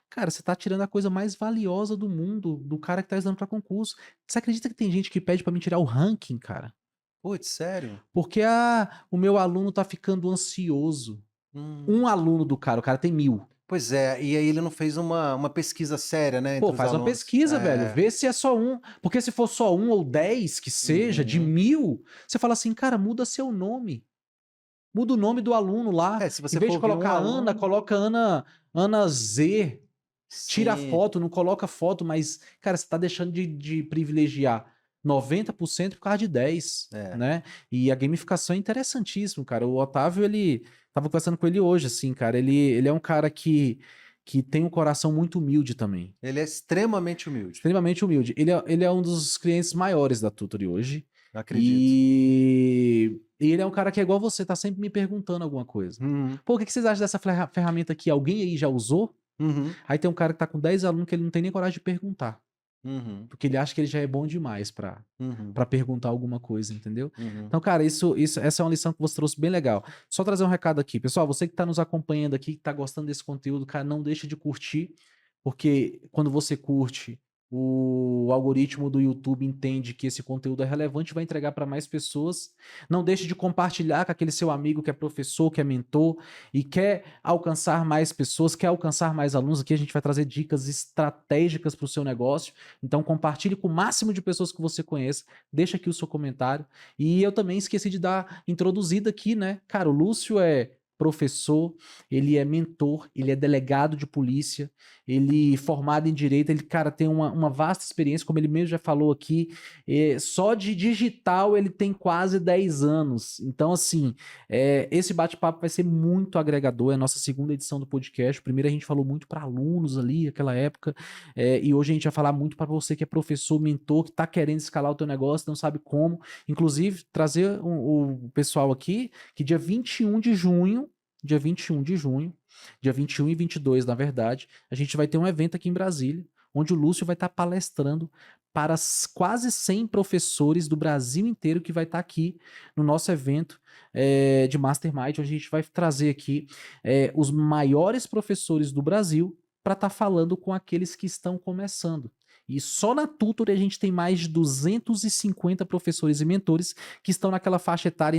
Speaker 2: cara, você tá tirando a coisa mais valiosa do mundo do cara que tá estudando pra concurso. Você acredita que tem gente que pede pra me tirar o ranking, cara?
Speaker 1: Putz, sério?
Speaker 2: Porque o meu aluno tá ficando ansioso.
Speaker 1: Hum.
Speaker 2: Um aluno do cara, o cara tem 1000.
Speaker 1: Pois é, e aí ele não fez uma pesquisa séria, né,
Speaker 2: Pô,
Speaker 1: entre os
Speaker 2: faz uma
Speaker 1: alunos.
Speaker 2: pesquisa, velho.
Speaker 1: É.
Speaker 2: Vê se é só um. Porque se for só um ou 10 que seja, de
Speaker 1: Uhum.
Speaker 2: 1000, você fala assim, cara, muda seu nome. Muda o nome do aluno lá.
Speaker 1: Se
Speaker 2: Em
Speaker 1: você
Speaker 2: vez de
Speaker 1: for ver um
Speaker 2: colocar Ana,
Speaker 1: aluno.
Speaker 2: coloca Ana Z. Tira a
Speaker 1: Sim.
Speaker 2: foto, não coloca foto, mas, cara, você tá deixando de privilegiar 90% por causa de 10,
Speaker 1: É.
Speaker 2: né? E a gamificação é interessantíssimo, cara. O Otávio, ele tava conversando com ele hoje, assim, cara. Ele é um cara que tem um coração muito humilde também.
Speaker 1: Ele é extremamente humilde,
Speaker 2: Extremamente humilde. Ele é um dos clientes maiores da Tutori hoje.
Speaker 1: acredito.
Speaker 2: E ele é um cara que é igual você, tá sempre me perguntando alguma coisa.
Speaker 1: Uhum.
Speaker 2: Pô, o que que vocês acham dessa ferramenta aqui? Alguém aí já usou?
Speaker 1: Uhum.
Speaker 2: Aí tem um cara que tá com 10 alunos que ele não tem nem coragem de perguntar.
Speaker 1: Uhum.
Speaker 2: Porque ele acha que ele já é bom demais
Speaker 1: Uhum.
Speaker 2: pra perguntar alguma coisa, entendeu?
Speaker 1: Uhum.
Speaker 2: Então, cara, essa é uma lição que você trouxe bem legal. Só trazer um recado aqui. Pessoal, você que tá nos acompanhando aqui, que tá gostando desse conteúdo, cara, não deixa de curtir, porque quando você curte, o algoritmo do YouTube entende que esse conteúdo é relevante e vai entregar para mais pessoas. Não deixe de compartilhar com aquele seu amigo que é professor, que é mentor e quer alcançar mais pessoas, quer alcançar mais alunos. Aqui a gente vai trazer dicas estratégicas para o seu negócio. Então compartilhe com o máximo de pessoas que você conheça. Deixa aqui o seu comentário. E eu também esqueci de dar introduzida aqui, né? Cara, o Lúcio é professor, ele é mentor, ele é delegado de polícia, ele formado em direito, ele, cara, tem uma vasta experiência, como ele mesmo já falou aqui, só de digital ele tem quase 10 anos. Então, assim, esse bate-papo vai ser muito agregador, é a nossa segunda edição do podcast. Primeiro a gente falou muito para alunos ali, aquela época, e hoje a gente vai falar muito para você que é professor, mentor, que está querendo escalar o teu negócio, não sabe como. Inclusive, trazer o pessoal aqui, que dia 21 de junho, dia 21 de junho, dia 21 e 22, na verdade, a gente vai ter um evento aqui em Brasília, onde o Lúcio vai estar palestrando para quase 100 professores do Brasil inteiro que vai estar aqui no nosso evento de Mastermind, onde a gente vai trazer aqui os maiores professores do Brasil para estar falando com aqueles que estão começando. E só na Tutor a gente tem mais de 250 professores e mentores que estão naquela faixa etária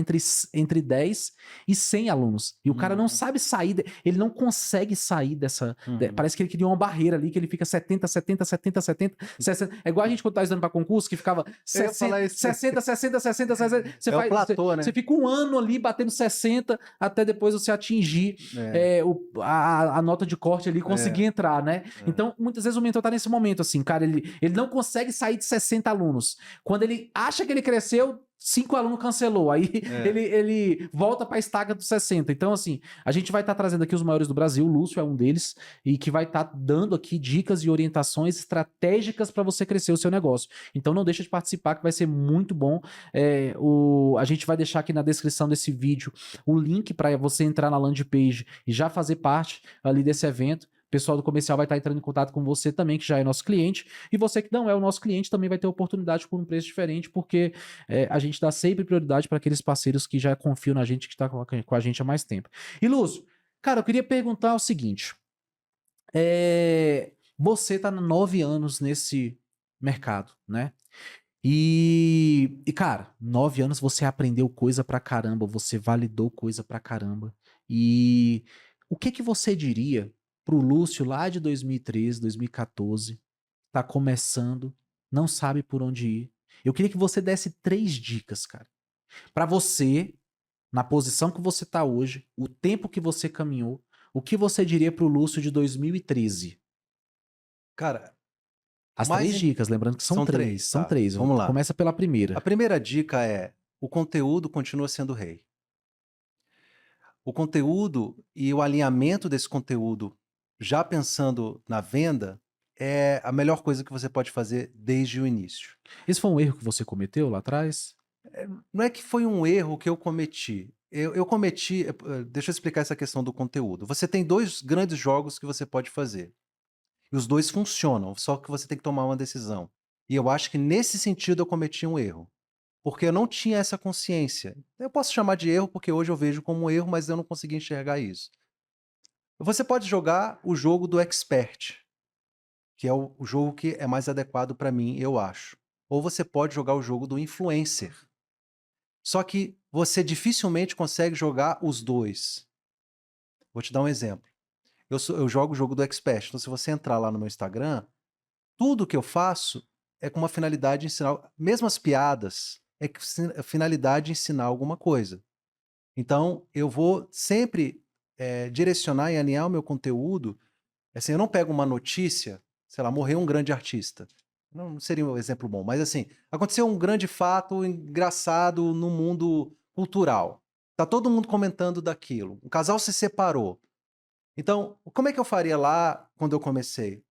Speaker 2: entre 10 e 100 alunos. E o cara não sabe sair, ele não consegue sair dessa. Parece que ele criou uma barreira ali, que ele fica 70, 70, 70, 70, 60. É igual a gente quando tá estudando para concurso, que ficava 60, 60, 60, 60, 60. Você,
Speaker 1: o platô, né?
Speaker 2: Você fica um ano ali batendo 60 até depois você atingir a nota de corte ali e conseguir entrar, né? Então, muitas vezes o mentor tá nesse momento assim, cara, ele não consegue sair de 60 alunos. Quando ele acha que ele cresceu, 5 alunos cancelou, aí
Speaker 1: É.
Speaker 2: ele volta para a estaca dos 60. Então, assim, a gente vai estar trazendo aqui os maiores do Brasil, o Lúcio é um deles, e que vai estar dando aqui dicas e orientações estratégicas para você crescer o seu negócio. Então, não deixa de participar, que vai ser muito bom. A gente vai deixar aqui na descrição desse vídeo o link para você entrar na landing page e já fazer parte ali desse evento. O pessoal do comercial vai estar entrando em contato com você também, que já é nosso cliente. E você que não é o nosso cliente também vai ter oportunidade por um preço diferente, porque a gente dá sempre prioridade para aqueles parceiros que já confiam na gente, que está com a gente há mais tempo. E Lúcio, cara, eu queria perguntar o seguinte. Você está há 9 anos nesse mercado, né? Cara, 9 anos você aprendeu coisa pra caramba, você validou coisa pra caramba. E o que que você diria pro Lúcio lá de 2013, 2014, tá começando, não sabe por onde ir? Eu queria que você desse 3 dicas, cara. Pra você, na posição que você tá hoje, o tempo que você caminhou, o que você diria pro Lúcio de 2013?
Speaker 1: Cara, o
Speaker 2: As
Speaker 1: mais
Speaker 2: 3
Speaker 1: im
Speaker 2: dicas, lembrando que são
Speaker 1: são
Speaker 2: 3,
Speaker 1: 3,
Speaker 2: são
Speaker 1: tá,
Speaker 2: 3.
Speaker 1: vamos lá.
Speaker 2: Começa pela
Speaker 1: A
Speaker 2: primeira.
Speaker 1: primeira dica é: o conteúdo continua sendo rei. O conteúdo e o alinhamento desse conteúdo, já pensando na venda, é a melhor coisa que você pode fazer desde o início.
Speaker 2: Esse foi um erro que você cometeu lá atrás?
Speaker 1: Não é que foi um erro que eu cometi. Eu cometi. Deixa eu explicar essa questão do conteúdo. Você tem 2 grandes jogos que você pode fazer. E os 2 funcionam, só que você tem que tomar uma decisão. E eu acho que nesse sentido eu cometi um erro. Porque eu não tinha essa consciência. Eu posso chamar de erro porque hoje eu vejo como um erro, mas eu não consegui enxergar isso. Você pode jogar o jogo do expert, que é o jogo que é mais adequado para mim, eu acho. Ou você pode jogar o jogo do influencer. Só que você dificilmente consegue jogar os 2. Vou te dar um exemplo. Eu jogo o jogo do expert. Então, se você entrar lá no meu Instagram, tudo que eu faço é com uma finalidade de ensinar. Mesmo as piadas, é a finalidade de ensinar alguma coisa. Então, eu vou sempre direcionar e alinhar o meu conteúdo. Assim, eu não pego uma notícia, sei lá, morreu um grande artista. Não seria um exemplo bom, mas assim, aconteceu um grande fato engraçado no mundo cultural. Tá todo mundo comentando daquilo. Um casal se separou. Então, como é que eu faria lá quando eu comecei?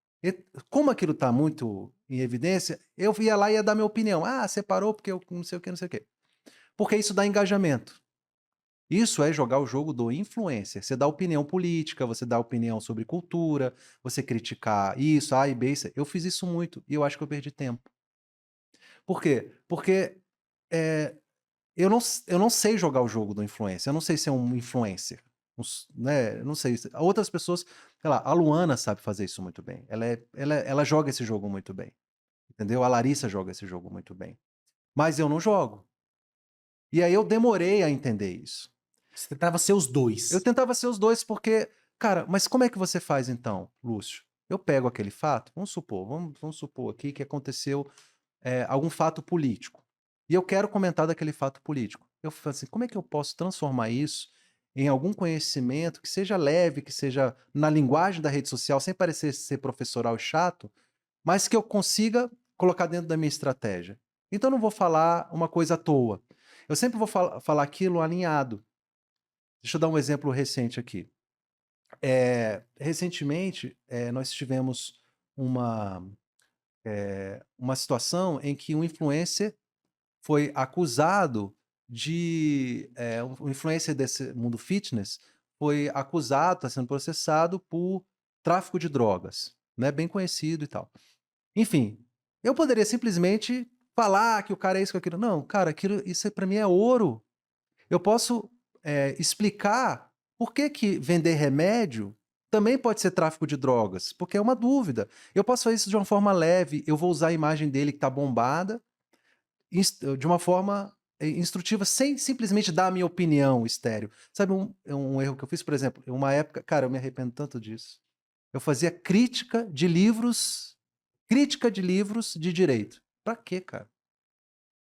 Speaker 1: Como aquilo está muito em evidência, eu ia lá e ia dar minha opinião. Ah, separou porque eu não sei o que, não sei o quê. Porque isso dá engajamento. Isso é jogar o jogo do influencer. Você dá opinião política, você dá opinião sobre cultura, você criticar isso, A e B. C. Eu fiz isso muito e eu acho que eu perdi tempo. Por quê? Porque eu não sei jogar o jogo do influencer, eu não sei ser um influencer. Né? Não sei. Outras pessoas, sei lá, a Luana sabe fazer isso muito bem. Ela joga esse jogo muito bem. Entendeu? A Larissa joga esse jogo muito bem. Mas eu não jogo. E aí eu demorei a entender isso.
Speaker 2: Você tentava ser os
Speaker 1: Eu
Speaker 2: dois.
Speaker 1: tentava ser os 2 porque, cara, mas como é que você faz então, Lúcio? Eu pego aquele fato, vamos supor aqui que aconteceu algum fato político. E eu quero comentar daquele fato político. Eu falo assim, como é que eu posso transformar isso em algum conhecimento que seja leve, que seja na linguagem da rede social, sem parecer ser professoral e chato, mas que eu consiga colocar dentro da minha estratégia. Então eu não vou falar uma coisa à toa. Eu sempre vou falar aquilo alinhado. Deixa eu dar um exemplo recente aqui. Recentemente, nós tivemos uma, uma situação em que um influencer foi acusado um influencer desse mundo fitness foi acusado, está sendo processado por tráfico de drogas, né? Bem conhecido e tal. Enfim, eu poderia simplesmente falar que o cara é isso, que aquilo. Não, cara, isso para mim é ouro. Eu posso explicar por que que vender remédio também pode ser tráfico de drogas, porque é uma dúvida. Eu posso fazer isso de uma forma leve, eu vou usar a imagem dele que está bombada, de uma forma instrutiva, sem simplesmente dar a minha opinião estéreo. Sabe um erro que eu fiz, por exemplo, em uma época, cara, eu me arrependo tanto disso. Eu fazia crítica de livros de direito. Pra quê, cara?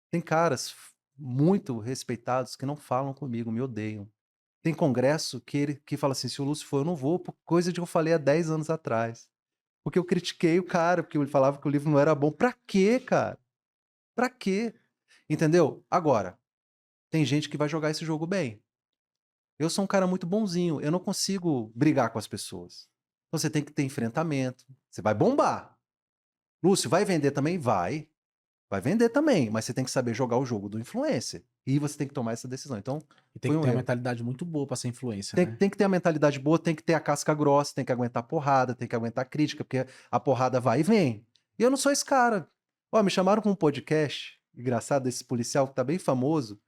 Speaker 1: Tem caras muito respeitados que não falam comigo, me odeiam. Tem congresso que fala assim: se o Lúcio for, eu não vou, por coisa de que eu falei há 10 anos atrás. Porque eu critiquei o cara, porque ele falava que o livro não era bom. Pra quê, cara? Pra quê? Entendeu? Agora, tem gente que vai jogar esse jogo bem. Eu sou um cara muito bonzinho, eu não consigo brigar com as pessoas. Então você tem que ter enfrentamento, você vai bombar. Lúcio, vai vender também? Vai vender também, mas você tem que saber jogar o jogo do influencer. E você tem que tomar essa decisão. Então,
Speaker 2: E tem
Speaker 1: foi
Speaker 2: que
Speaker 1: um
Speaker 2: ter uma
Speaker 1: erro.
Speaker 2: mentalidade muito boa pra ser influência,
Speaker 1: Tem,
Speaker 2: né?
Speaker 1: tem que ter a mentalidade boa, tem que ter a casca grossa, tem que aguentar porrada, tem que aguentar crítica, porque a porrada vai e vem. E eu não sou esse cara. Ó, me chamaram para um podcast, engraçado, desse policial que tá bem famoso.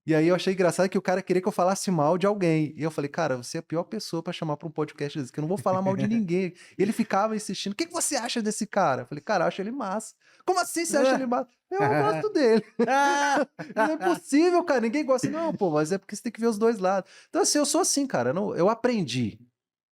Speaker 1: E aí eu achei engraçado que o cara queria que eu falasse mal de alguém. E eu falei, cara, você é a pior pessoa pra chamar pra um podcast desse, que eu não vou falar mal de ninguém. E ele ficava insistindo, o que você acha desse cara? Eu falei, cara, eu acho ele massa. Como assim você acha ele massa? Eu gosto dele. Não é possível, cara, ninguém gosta. Não, pô, mas é porque você tem que ver os dois lados. Então assim, eu sou assim, cara, eu aprendi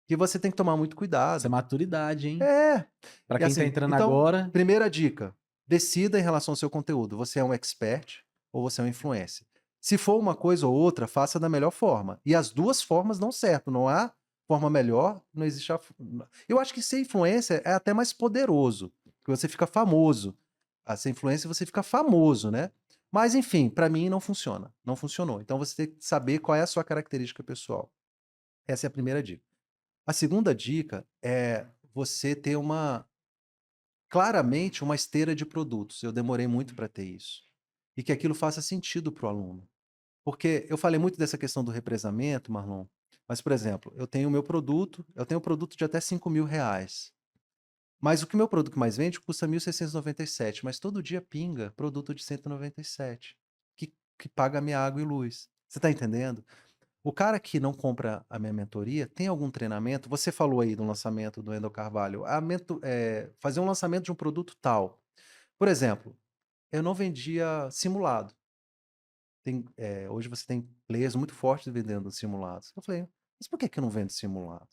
Speaker 1: que você tem que tomar muito
Speaker 2: Isso é
Speaker 1: cuidado.
Speaker 2: maturidade, hein?
Speaker 1: É.
Speaker 2: Pra
Speaker 1: E
Speaker 2: quem tá
Speaker 1: assim,
Speaker 2: entrando
Speaker 1: então,
Speaker 2: agora,
Speaker 1: primeira dica, decida em relação ao seu conteúdo. Você é um expert ou você é um influencer? Se for uma coisa ou outra, faça da melhor forma. E as duas formas dão certo. Não há forma melhor, não existe. Eu acho que ser influencer é até mais poderoso, porque você fica famoso. A ser influencer você fica famoso, né? Mas enfim, para mim não funciona. Não funcionou. Então você tem que saber qual é a sua característica pessoal. Essa é a primeira dica. A segunda dica é você ter claramente uma esteira de produtos. Eu demorei muito para ter isso. E que aquilo faça sentido para o aluno. Porque eu falei muito dessa questão do represamento, Marlon, mas, por exemplo, eu tenho o meu produto, eu tenho um produto de até R$ 5.000. Mas o que meu produto mais vende custa 1.697, mas todo dia pinga produto de 197, que paga a minha água e luz. Você está entendendo? O cara que não compra a minha mentoria tem algum treinamento? Você falou aí do lançamento do Wendel Carvalho, fazer um lançamento de um produto tal. Por exemplo, eu não vendia simulado. Hoje você tem players muito fortes vendendo simulados. Eu falei, mas por que eu não vendo simulado?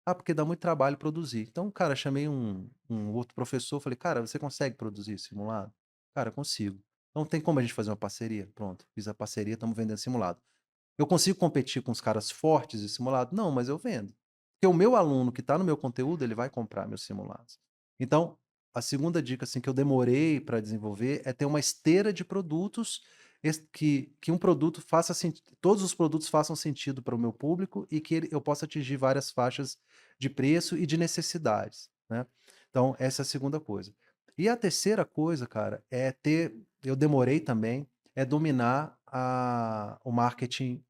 Speaker 1: Ah, porque dá muito trabalho produzir. Então, cara, chamei um outro professor, falei, cara, você consegue produzir simulado? Cara, consigo. Então tem como a gente fazer uma parceria? Pronto, fiz a parceria, estamos vendendo simulado. Eu consigo competir com os caras fortes de simulado? Não, mas eu vendo. Porque o meu aluno que está no meu conteúdo, ele vai comprar meus simulados. Então, a segunda dica assim, que eu demorei para desenvolver é ter uma esteira de produtos que um produto faça todos os produtos façam sentido para o meu público e que eu possa atingir várias faixas de preço e de necessidades, né? Então, essa é a segunda coisa. E a terceira coisa, cara, eu demorei também, é dominar o marketing,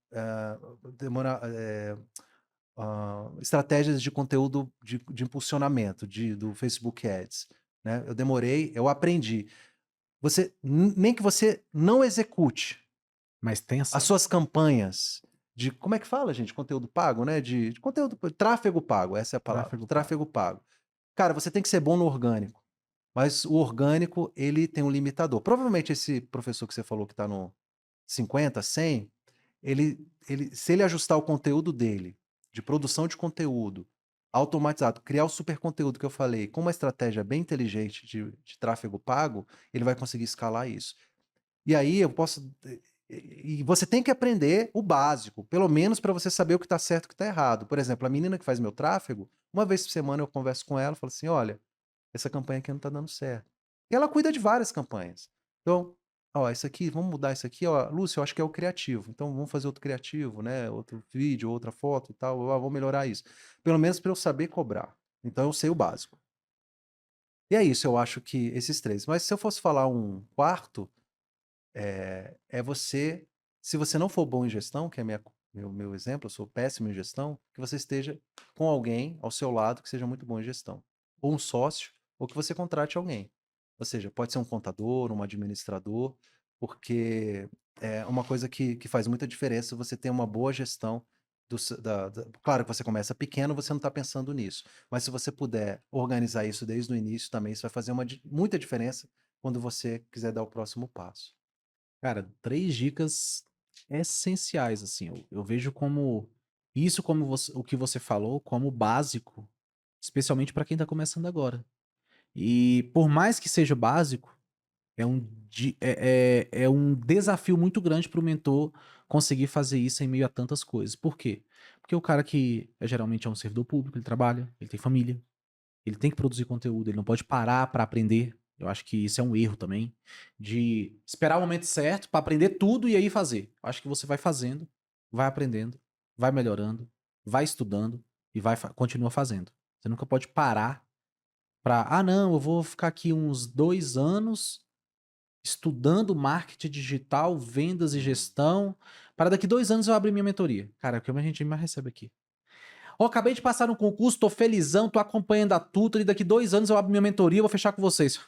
Speaker 1: estratégias de conteúdo de impulsionamento do Facebook Ads, né? Eu demorei, eu aprendi. Nem que você não execute
Speaker 2: mas tem
Speaker 1: as
Speaker 2: essa.
Speaker 1: suas campanhas de, como é que fala, gente? Conteúdo pago, né? De conteúdo, tráfego pago, essa é a palavra,
Speaker 2: Tráfego pago.
Speaker 1: tráfego pago. Cara, você tem que ser bom no orgânico, mas o orgânico, ele tem um limitador. Provavelmente esse professor que você falou que está no 50, 100, se ele ajustar o conteúdo dele, de produção de conteúdo, automatizado, criar o super conteúdo que eu falei, com uma estratégia bem inteligente de tráfego pago, ele vai conseguir escalar isso. E aí eu posso. E você tem que aprender o básico, pelo menos para você saber o que está certo e o que está errado. Por exemplo, a menina que faz meu tráfego, uma vez por semana eu converso com ela e falo assim: olha, essa campanha aqui não está dando certo. E ela cuida de várias campanhas. Então, ó, isso aqui, vamos mudar isso aqui, ó, Lúcio, eu acho que é o criativo. Então, vamos fazer outro criativo, né? Outro vídeo, outra foto e tal. Vamos melhorar isso. Pelo menos para eu saber cobrar. Então, eu sei o básico. E é isso, eu acho que esses três. Mas se eu fosse falar um quarto, você, se você não for bom em gestão, que é meu exemplo, eu sou péssimo em gestão, que você esteja com alguém ao seu lado que seja muito bom em gestão. Ou um sócio, ou que você contrate alguém. Ou seja, pode ser um contador, um administrador, porque é uma coisa que faz muita diferença você ter uma boa gestão. Claro que você começa pequeno, você não está pensando nisso. Mas se você puder organizar isso desde o início também, isso vai fazer muita diferença quando você quiser dar o próximo passo.
Speaker 2: Cara, 3 dicas essenciais, assim. Eu vejo como isso, o que você falou, como básico, especialmente para quem tá começando agora. E por mais que seja básico, é um desafio muito grande para o mentor conseguir fazer isso em meio a tantas coisas. Por quê? Porque o cara que geralmente é um servidor público, ele trabalha, ele tem família, ele tem que produzir conteúdo, ele não pode parar para aprender. Eu acho que isso é um erro também, de esperar o momento certo para aprender tudo e aí fazer. Eu acho que você vai fazendo, vai aprendendo, vai melhorando, vai estudando e continua fazendo. Você nunca pode parar para, não, eu vou ficar aqui uns 2 anos estudando marketing digital, vendas e gestão, para daqui 2 anos eu abrir minha mentoria. Cara, é o que a gente mais recebe aqui. Ó, acabei de passar no concurso, tô felizão, tô acompanhando a Tutor e daqui 2 anos eu abro minha mentoria, eu vou fechar com vocês.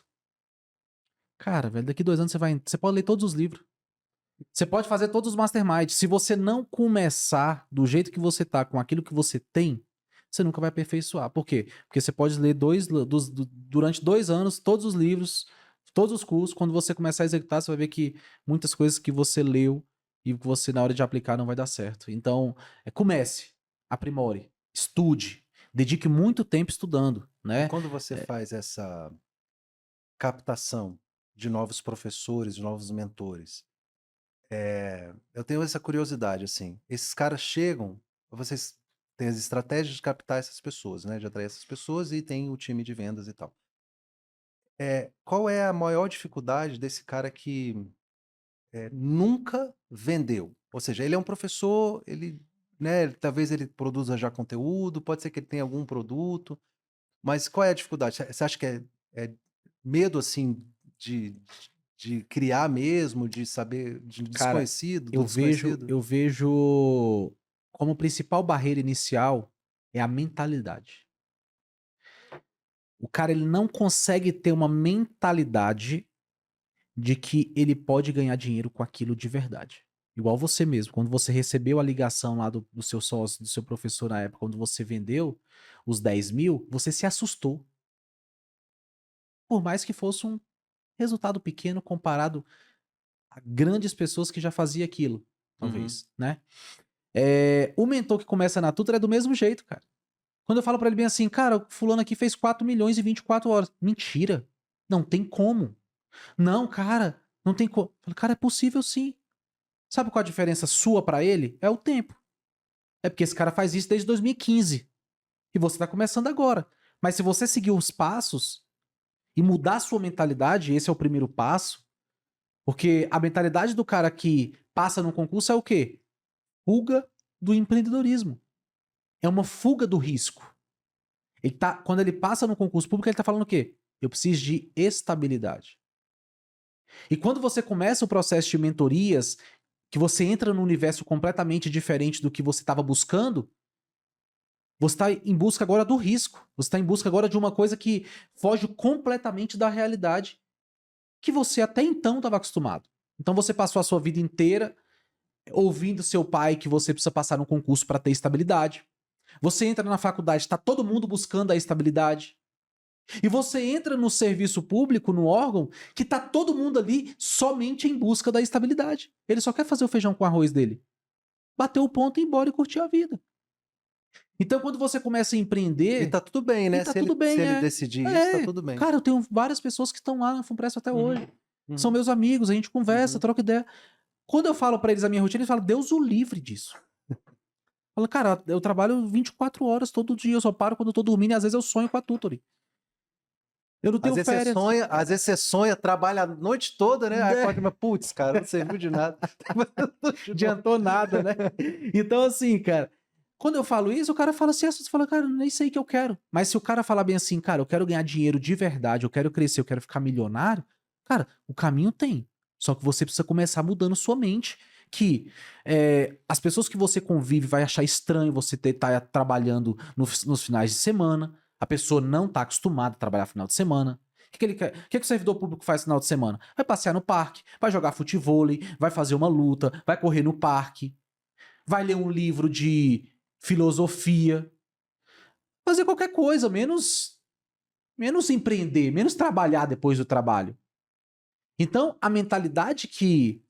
Speaker 2: Cara, velho, daqui 2 anos você pode ler todos os livros. Você pode fazer todos os masterminds. Se você não começar do jeito que você tá, com aquilo que você tem, você nunca vai aperfeiçoar. Por quê? Porque você pode ler durante 2 anos todos os livros, todos os cursos. Quando você começar a executar, você vai ver que muitas coisas que você leu e que você, na hora de aplicar, não vai dar certo. Então, comece, aprimore, estude, dedique muito tempo estudando,
Speaker 1: E
Speaker 2: né?
Speaker 1: quando você faz essa captação de novos professores, de novos mentores, eu tenho essa curiosidade, assim, esses caras chegam, vocês têm as estratégias de captar essas pessoas, né, de atrair essas pessoas e tem o time de vendas e tal. Qual é a maior dificuldade desse cara que nunca vendeu? Ou seja, ele é um professor, ele, né, talvez ele produza já conteúdo, pode ser que ele tenha algum produto, mas qual é a dificuldade? Você acha que é medo, assim, de, de criar mesmo, de saber, de
Speaker 2: Cara,
Speaker 1: desconhecido, do
Speaker 2: eu vejo,
Speaker 1: desconhecido?
Speaker 2: eu vejo como principal barreira inicial é a mentalidade. O cara ele não consegue ter uma mentalidade de que ele pode ganhar dinheiro com aquilo de verdade. Igual você mesmo, quando você recebeu a ligação lá do seu sócio, do seu professor na época, quando você vendeu os 10 mil, você se assustou. Por mais que fosse um resultado pequeno comparado a grandes pessoas que já faziam aquilo,
Speaker 1: Uhum.
Speaker 2: talvez, né? O mentor que começa na Tutor é do mesmo jeito, cara. Quando eu falo pra ele bem assim, cara, o fulano aqui fez 4 milhões em 24 horas. Mentira. Não tem como. Não, cara, não tem como. Cara, é possível sim. Sabe qual a diferença sua pra ele? É o tempo. É porque esse cara faz isso desde 2015 e você tá começando agora. Mas se você seguir os passos e mudar a sua mentalidade, esse é o primeiro passo, porque a mentalidade do cara que passa num concurso é o quê? Fuga do empreendedorismo. É uma fuga do risco. Quando ele passa no concurso público, ele tá falando o quê? Eu preciso de estabilidade. E quando você começa o processo de mentorias, que você entra num universo completamente diferente do que você estava buscando, você está em busca agora do risco. Você está em busca agora de uma coisa que foge completamente da realidade que você até então estava acostumado. Então você passou a sua vida inteira ouvindo seu pai que você precisa passar no concurso para ter estabilidade. Você entra na faculdade, está todo mundo buscando a estabilidade. E você entra no serviço público, no órgão, que tá todo mundo ali somente em busca da estabilidade. Ele só quer fazer o feijão com arroz dele. Bater o ponto e ir embora e curtir a vida. Então, quando você começa a
Speaker 1: E
Speaker 2: empreender,
Speaker 1: tá tudo bem,
Speaker 2: e
Speaker 1: né?
Speaker 2: tá
Speaker 1: Se ele,
Speaker 2: tudo
Speaker 1: se
Speaker 2: bem,
Speaker 1: ele decidir isso, tá
Speaker 2: É.
Speaker 1: tudo bem.
Speaker 2: Cara, eu tenho várias pessoas que estão lá na Funpresp até
Speaker 1: Uhum,
Speaker 2: hoje. São
Speaker 1: uhum,
Speaker 2: meus amigos, a gente conversa,
Speaker 1: uhum.
Speaker 2: troca ideia. Quando eu falo pra eles a minha rotina, eles falam, Deus o livre disso. Fala, cara, eu trabalho 24 horas todo dia, eu só paro quando eu tô dormindo e às vezes eu sonho com a Tutory. Eu não tenho férias.
Speaker 1: Às vezes você sonha, trabalha a noite toda, né? Aí
Speaker 2: Né?
Speaker 1: acorda, mas putz, cara, não serviu de nada. De novo.
Speaker 2: Adiantou nada, né? Então, assim, cara, quando eu falo isso, o cara fala assim, você fala, cara, nem sei o que eu quero. Mas se o cara falar bem assim, cara, eu quero ganhar dinheiro de verdade, eu quero crescer, eu quero ficar milionário, cara, o caminho tem. Só que você precisa começar mudando sua mente. Que as pessoas que você convive vai achar estranho você estar trabalhando nos finais de semana. A pessoa não tá acostumada a trabalhar final de semana. O que ele quer? O que o servidor público faz no final de semana? Vai passear no parque, vai jogar futevôlei, vai fazer uma luta, vai correr no parque, vai ler um livro de filosofia, fazer qualquer coisa, menos empreender, menos trabalhar depois do trabalho. Então, a mentalidade que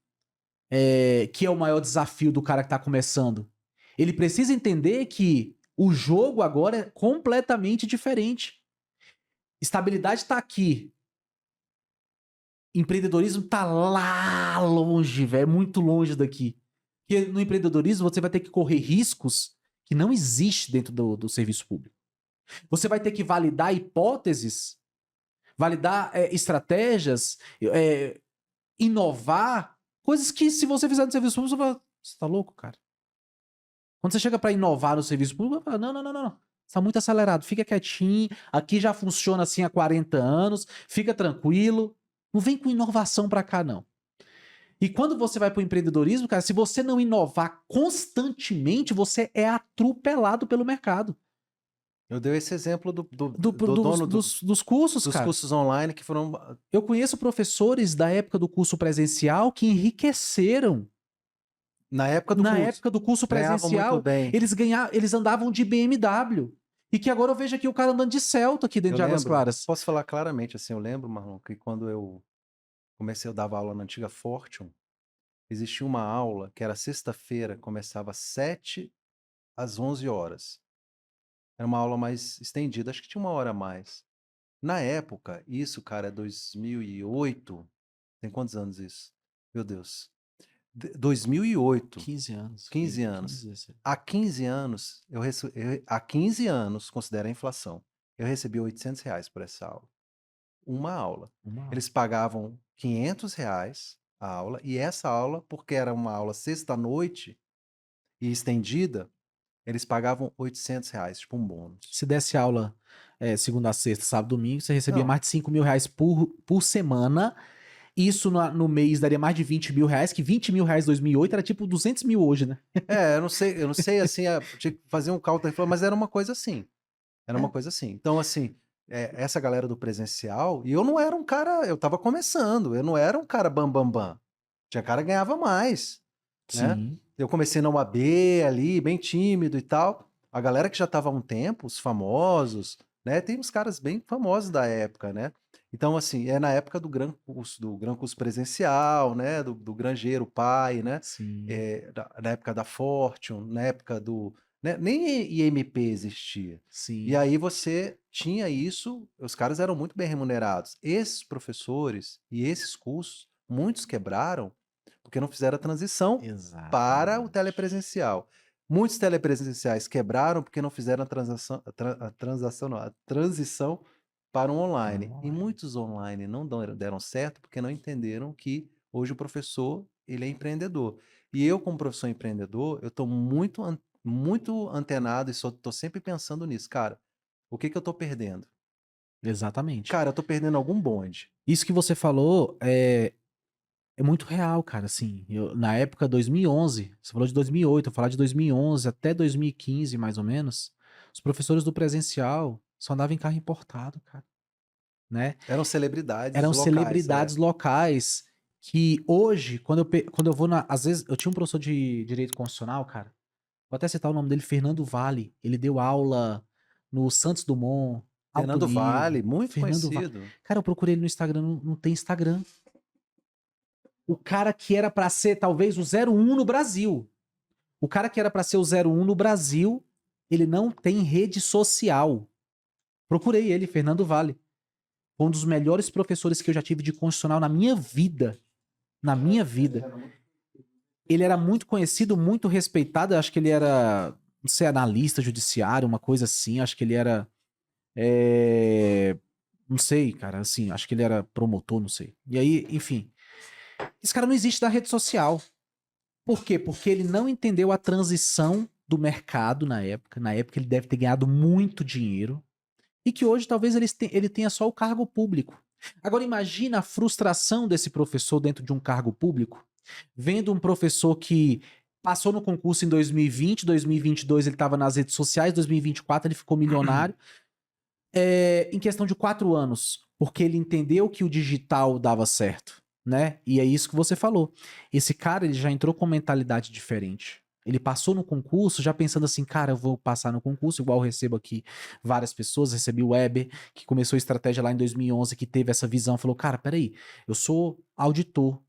Speaker 2: é o maior desafio do cara que tá começando, ele precisa entender que o jogo agora é completamente diferente. Estabilidade tá aqui. Empreendedorismo tá lá longe, velho, muito longe daqui. Porque no empreendedorismo você vai ter que correr riscos que não existem dentro do serviço público. Você vai ter que validar hipóteses, validar estratégias, inovar, coisas que se você fizer no serviço público, você fala, você tá louco, cara? Quando você chega para inovar no serviço público, você fala, não. Você tá muito acelerado, fica quietinho, aqui já funciona assim há 40 anos, fica tranquilo, não vem com inovação para cá, não. E quando você vai pro empreendedorismo, cara, se você não inovar constantemente, você é atropelado pelo mercado.
Speaker 1: Eu dei esse exemplo do dono
Speaker 2: Dos cursos,
Speaker 1: dos
Speaker 2: cara.
Speaker 1: cursos online que foram...
Speaker 2: Eu conheço professores da época do curso presencial que enriqueceram.
Speaker 1: Na época do curso.
Speaker 2: Época do curso
Speaker 1: Ganhavam
Speaker 2: presencial,
Speaker 1: muito bem.
Speaker 2: eles andavam de BMW. E que agora eu vejo aqui o cara andando de Celta aqui dentro de Águas Claras.
Speaker 1: Posso falar claramente, assim, eu lembro, Marlon, que quando eu comecei a dar aula na antiga Fortune, existia uma aula que era sexta-feira, começava às 7 às 11 horas. Era uma aula mais estendida, acho que tinha uma hora a mais. Na época, isso, cara, é 2008. Tem quantos anos isso? Meu Deus. 2008.
Speaker 2: 15 anos.
Speaker 1: 15 anos. Há 15 anos, há 15 anos, considera a inflação, eu recebi R$800 por essa aula. Uma aula. Eles pagavam R$500 a aula, e essa aula, porque era uma aula sexta-noite e estendida, eles pagavam R$800, tipo um bônus.
Speaker 2: Se desse aula segunda a sexta, sábado, domingo, você recebia
Speaker 1: Não.
Speaker 2: mais de R$5.000 por semana. Isso no mês daria mais de R$20.000, que R$20.000 em 2008 era tipo 200 mil hoje, né?
Speaker 1: Eu não sei assim, tinha que fazer um cálculo, mas era uma coisa assim. Era uma coisa assim. Então, assim, essa galera do presencial, e eu não era um cara, eu tava começando, eu não era um cara bam. Tinha cara que ganhava mais, né?
Speaker 2: Sim.
Speaker 1: Eu comecei na UAB ali, bem tímido e tal. A galera que já tava há um tempo, os famosos, né? Tem uns caras bem famosos da época, né? Então, assim, é na época do Gran Curso presencial, né? Do Grangeiro Pai, né?
Speaker 2: Sim.
Speaker 1: Na época da Fortune, na época do... Né? Nem IMP existia.
Speaker 2: Sim.
Speaker 1: E aí você tinha isso, os caras eram muito bem remunerados. Esses professores e esses cursos, muitos quebraram porque não fizeram a transição para o telepresencial. Muitos telepresenciais quebraram porque não fizeram a transição para um online. E muitos online não deram certo porque não entenderam que hoje o professor, ele é empreendedor. E eu, como professor empreendedor, eu estou muito antenado e estou sempre pensando nisso. Cara, o que eu estou perdendo?
Speaker 2: Exatamente.
Speaker 1: Cara, eu estou perdendo algum bonde.
Speaker 2: Isso que você falou é muito real, cara, assim, na época 2011, você falou de 2008, eu falar de 2011 até 2015, mais ou menos, os professores do presencial só andavam em carro importado, cara, né?
Speaker 1: Eram celebridades
Speaker 2: Eram
Speaker 1: locais.
Speaker 2: celebridades locais que hoje, quando eu vou às vezes, eu tinha um professor de Direito Constitucional, cara, vou até citar o nome dele, Fernando Vale, ele deu aula no Santos Dumont,
Speaker 1: Fernando Vale, muito
Speaker 2: Fernando
Speaker 1: conhecido.
Speaker 2: Cara, eu procurei ele no Instagram, não tem Instagram. O cara que era pra ser talvez o 01 no Brasil. O cara que era pra ser o 01 no Brasil, ele não tem rede social. Procurei ele, Fernando Vale. Um dos melhores professores que eu já tive de constitucional na minha vida. Na minha vida. Ele era muito conhecido, muito respeitado. Eu acho que ele era, não sei, analista judiciário, uma coisa assim. Acho que ele era... não sei, cara, assim, acho que ele era promotor, não sei. E aí, enfim... Esse cara não existe da rede social. Por quê? Porque ele não entendeu a transição do mercado na época. Na época ele deve ter ganhado muito dinheiro. E que hoje talvez ele tenha só o cargo público. Agora imagina a frustração desse professor dentro de um cargo público, vendo um professor que passou no concurso em 2020, 2022 ele estava nas redes sociais, 2024 ele ficou milionário. Em questão de 4 anos, porque ele entendeu que o digital dava certo. Né? E é isso que você falou. Esse cara, ele já entrou com mentalidade diferente. Ele passou no concurso já pensando assim, cara, eu vou passar no concurso, igual eu recebo aqui várias pessoas, recebi o Weber, que começou a estratégia lá em 2011, que teve essa visão, falou, cara, peraí, eu sou auditor,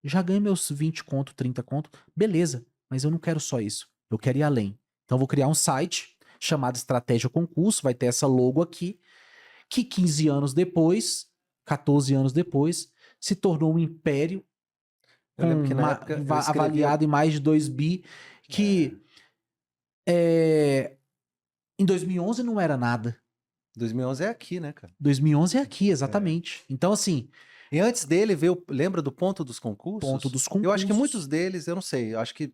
Speaker 2: já ganho meus 20 conto, 30 conto, beleza, mas eu não quero só isso, eu quero ir além. Então eu vou criar um site chamado Estratégia Concurso, vai ter essa logo aqui, que 15 anos depois, 14 anos depois, se tornou um império avaliado em mais de 2 bi, que em 2011 não era nada.
Speaker 1: 2011 é aqui, né, cara?
Speaker 2: 2011 é aqui, exatamente. Então, assim,
Speaker 1: E antes dele veio, lembra do ponto dos
Speaker 2: ponto
Speaker 1: concursos?
Speaker 2: dos
Speaker 1: Eu acho que
Speaker 2: concursos.
Speaker 1: muitos deles, eu não sei, eu acho que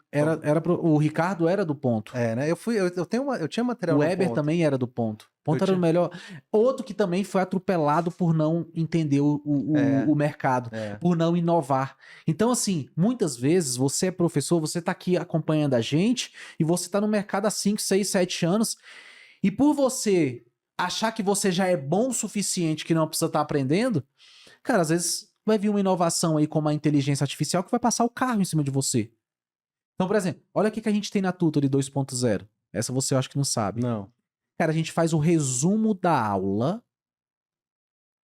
Speaker 2: O Ricardo era do ponto.
Speaker 1: né? Eu tinha material
Speaker 2: O
Speaker 1: no
Speaker 2: Weber
Speaker 1: ponto.
Speaker 2: também era do ponto.
Speaker 1: Eu
Speaker 2: Ponto era o
Speaker 1: tinha,
Speaker 2: melhor. Outro que também foi atropelado por não entender o mercado,
Speaker 1: é.
Speaker 2: por não inovar. Então, assim, muitas vezes você é professor, você está aqui acompanhando a gente e você está no mercado há 5, 6, 7 anos. E por você achar que você já é bom o suficiente, que não precisa estar aprendendo, cara, às vezes vai vir uma inovação aí como a inteligência artificial que vai passar o carro em cima de você. Então, por exemplo, olha o que a gente tem na Tutory 2.0. Essa você eu acho que não sabe.
Speaker 1: Não.
Speaker 2: Cara, a gente faz o resumo da aula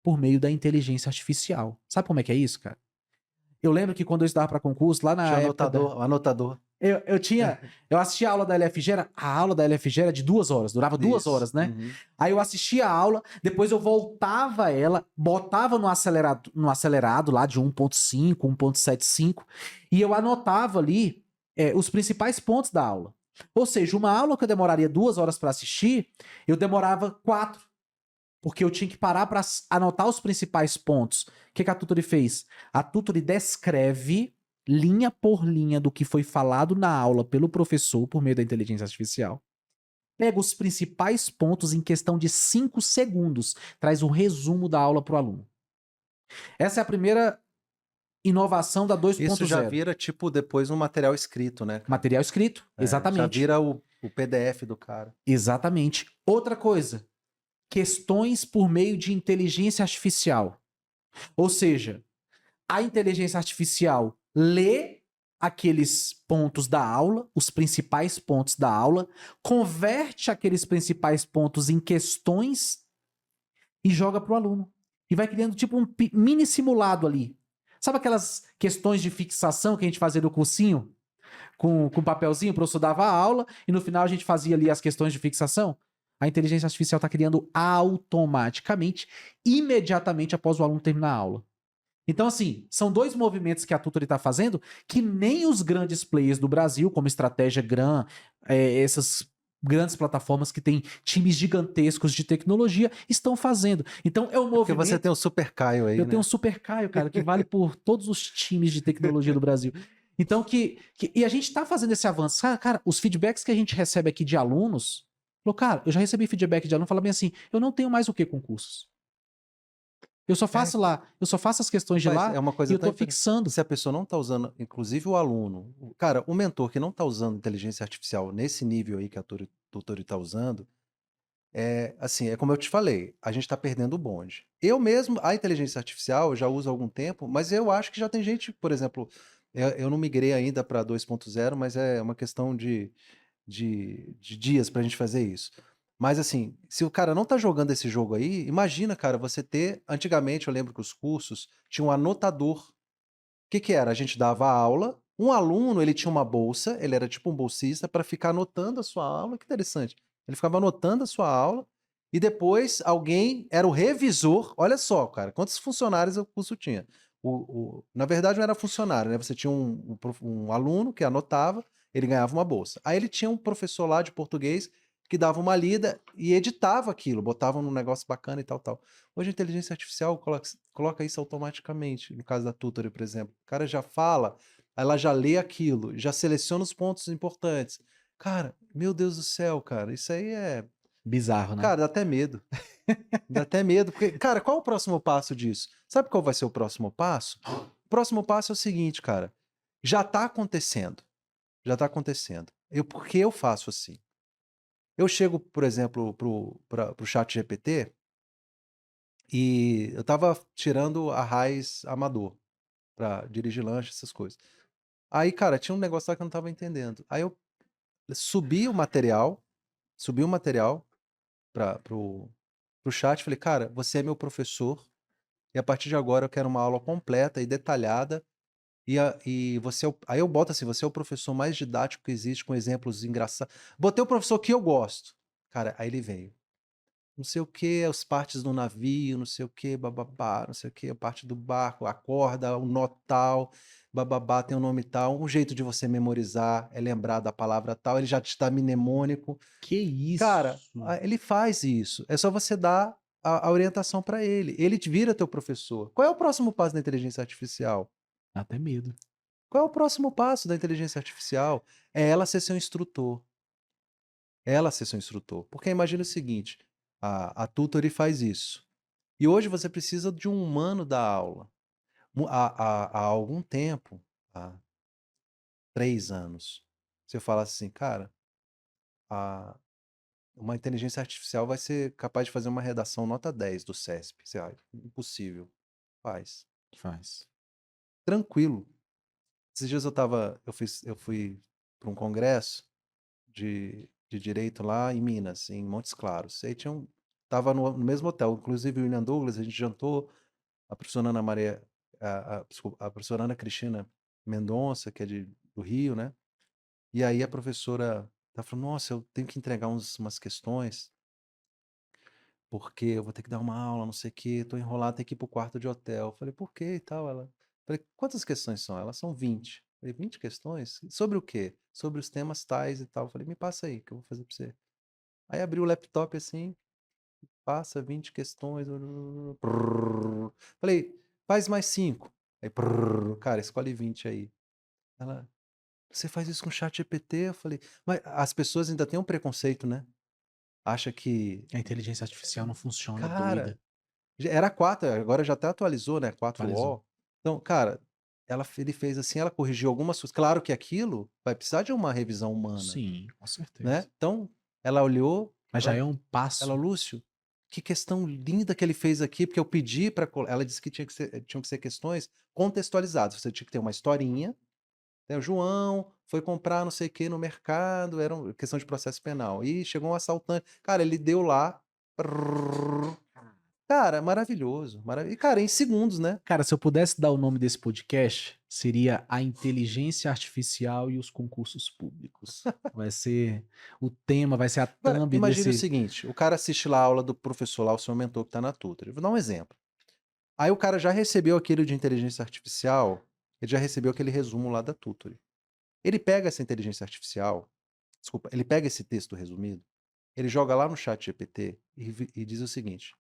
Speaker 2: por meio da inteligência artificial. Sabe como é que é isso, cara? Eu lembro que quando eu estudava para concurso, lá
Speaker 1: Tinha
Speaker 2: na época da.
Speaker 1: anotador.
Speaker 2: Eu tinha. Eu assistia a aula da LFG, a aula da LFG era de 2 horas, durava 2 horas,
Speaker 1: Isso.
Speaker 2: né?
Speaker 1: Uhum.
Speaker 2: Aí eu assistia a aula, depois eu voltava ela, botava no acelerado lá de 1.5, 1.75, e eu anotava ali os principais pontos da aula. Ou seja, uma aula que eu demoraria 2 horas para assistir, eu demorava 4, porque eu tinha que parar para anotar os principais pontos. O que a Tutory fez? A Tutory descreve linha por linha do que foi falado na aula pelo professor por meio da inteligência artificial. Pega os principais pontos em questão de 5 segundos, traz um resumo da aula para o aluno. Essa é a primeira inovação da
Speaker 1: Isso já
Speaker 2: 2.0.
Speaker 1: vira, tipo, depois um material escrito, né, cara?
Speaker 2: Material escrito,
Speaker 1: Já
Speaker 2: exatamente.
Speaker 1: vira o PDF do cara.
Speaker 2: Exatamente. Outra coisa, questões por meio de inteligência artificial. Ou seja, a inteligência artificial lê aqueles pontos da aula, os principais pontos da aula, converte aqueles principais pontos em questões e joga para o aluno. E vai criando tipo um mini simulado ali. Sabe aquelas questões de fixação que a gente fazia no cursinho? Com papelzinho, o professor dava a aula e no final a gente fazia ali as questões de fixação? A inteligência artificial está criando automaticamente, imediatamente após o aluno terminar a aula. Então, assim, são 2 movimentos que a Tutory está fazendo que nem os grandes players do Brasil, como Estratégia Gran, essas grandes plataformas que têm times gigantescos de tecnologia, estão fazendo. Então, é um
Speaker 1: Porque você
Speaker 2: movimento.
Speaker 1: tem o Super Caio aí,
Speaker 2: Eu tenho um
Speaker 1: né?
Speaker 2: Super Caio, cara, que vale por todos os times de tecnologia do Brasil. Então, e a gente está fazendo esse avanço. Cara, os feedbacks que a gente recebe aqui de alunos. Falou, cara, eu já recebi feedback de aluno falando bem assim: eu não tenho mais o que concursos. Eu só faço lá, eu só faço as questões de
Speaker 1: Mas
Speaker 2: lá
Speaker 1: é uma
Speaker 2: e
Speaker 1: coisa
Speaker 2: eu
Speaker 1: tão
Speaker 2: tô
Speaker 1: interessante.
Speaker 2: fixando.
Speaker 1: Se a pessoa não está usando, inclusive o aluno, cara, o mentor que não está usando inteligência artificial nesse nível aí que a Tutory está usando, assim, é como eu te falei, a gente está perdendo o bonde. Eu mesmo, a inteligência artificial, eu já uso há algum tempo, mas eu acho que já tem gente, por exemplo, eu não migrei ainda para 2.0, mas é uma questão de dias para a gente fazer isso. Mas assim, se o cara não tá jogando esse jogo aí, imagina, cara, você ter. Antigamente, eu lembro que os cursos tinham um anotador. O que que era? A gente dava aula, um aluno, ele tinha uma bolsa, ele era tipo um bolsista, para ficar anotando a sua aula. Que interessante. Ele ficava anotando a sua aula, e depois alguém era o revisor. Olha só, cara, quantos funcionários o curso tinha. Na verdade, não era funcionário, né? Você tinha um aluno que anotava, ele ganhava uma bolsa. Aí ele tinha um professor lá de português que dava uma lida e editava aquilo, botava num negócio bacana e tal, tal. Hoje a inteligência artificial coloca isso automaticamente. No caso da Tutory, por exemplo. O cara já fala, ela já lê aquilo, já seleciona os pontos importantes. Cara, meu Deus do céu, cara, isso aí é.
Speaker 2: Bizarro, né?
Speaker 1: Cara, dá até medo. Dá até medo. Porque, cara, qual é o próximo passo disso? Sabe qual vai ser o próximo passo? O próximo passo é o seguinte, cara. Já tá acontecendo. Já tá acontecendo. Por que eu faço assim? Eu chego, por exemplo, pro chat GPT. E eu tava tirando a raiz amador pra dirigir lanche, essas coisas. Aí, cara, tinha um negócio lá que eu não tava entendendo. Aí eu subi o material pro chat, falei, cara, você é meu professor, e a partir de agora eu quero uma aula completa e detalhada, e você aí eu boto assim, você é o professor mais didático que existe, com exemplos engraçados. Botei o professor que eu gosto. Cara, aí ele veio. Não sei o que, as partes do navio, não sei o que, bababá, não sei o que, a parte do barco, a corda, o nó tal. bababá, tem um nome tal, um jeito de você memorizar é lembrar da palavra tal, ele já te dá mnemônico.
Speaker 2: Que
Speaker 1: Cara,
Speaker 2: isso?
Speaker 1: ele faz isso. É só você dar a orientação para ele. Ele te vira teu professor. Qual é o próximo passo da inteligência artificial?
Speaker 2: Dá até medo.
Speaker 1: Qual é o próximo passo da inteligência artificial? É ela ser seu instrutor. Ela ser seu instrutor. Porque imagina o seguinte, a Tutory faz isso. E hoje você precisa de um humano da aula. Há algum tempo, há 3 anos, você fala assim, cara, a uma inteligência artificial vai ser capaz de fazer uma redação nota 10 do CESP. Você acha? Impossível. Faz.
Speaker 2: Faz.
Speaker 1: Tranquilo. Esses dias eu fui para um congresso de direito lá em Minas, em Montes Claros. Aí tava no mesmo hotel, inclusive o William Douglas, a gente jantou, a professora Ana Maria, desculpa, a professora Ana Cristina Mendonça, que é do Rio, né? E aí a professora tá falando, nossa, eu tenho que entregar umas questões, porque eu vou ter que dar uma aula, não sei o quê, tô enrolado, tenho que ir pro quarto de hotel. Eu falei, por quê e tal? Falei, quantas questões são? Elas são 20. Eu falei, 20 questões? Sobre o quê? Sobre os temas tais e tal. Eu falei, me passa aí, que eu vou fazer pra você. Aí abri o laptop assim, passa 20 questões. Prrr. Falei, faz mais 5. Aí, prrr, cara, escolhe 20 aí. Ela, você faz isso com o chat GPT? Eu falei, mas as pessoas ainda têm um preconceito, né? Acha que,
Speaker 2: A inteligência artificial não funciona, é
Speaker 1: cara,
Speaker 2: doida.
Speaker 1: era 4, agora já até atualizou, né?
Speaker 2: Atualizou.
Speaker 1: 4O. Então, cara, ele fez assim, ela corrigiu algumas coisas. Claro que aquilo vai precisar de uma revisão humana,
Speaker 2: Sim, com certeza.
Speaker 1: né? Então, ela olhou,
Speaker 2: Mas já é um
Speaker 1: ela,
Speaker 2: passo.
Speaker 1: Lúcio, que questão linda que ele fez aqui, porque eu pedi para. Ela disse que tinham que ser questões contextualizadas. Você tinha que ter uma historinha. Né? O João foi comprar não sei o que no mercado, era uma questão de processo penal. E chegou um assaltante. Cara, ele deu lá. Cara, maravilhoso. E, cara, em segundos, né?
Speaker 2: Cara, se eu pudesse dar o nome desse podcast, seria A Inteligência Artificial e os Concursos Públicos. Vai ser o tema, vai ser a
Speaker 1: Agora,
Speaker 2: thumb
Speaker 1: imagine o
Speaker 2: desse.
Speaker 1: seguinte: o cara assiste lá a aula do professor lá, o seu mentor que tá na tutor. Vou dar um exemplo. Aí o cara já recebeu aquele de inteligência artificial, ele já recebeu aquele resumo lá da tutor. Ele pega essa inteligência artificial, desculpa, ele pega esse texto resumido, ele joga lá no chat GPT e diz o seguinte: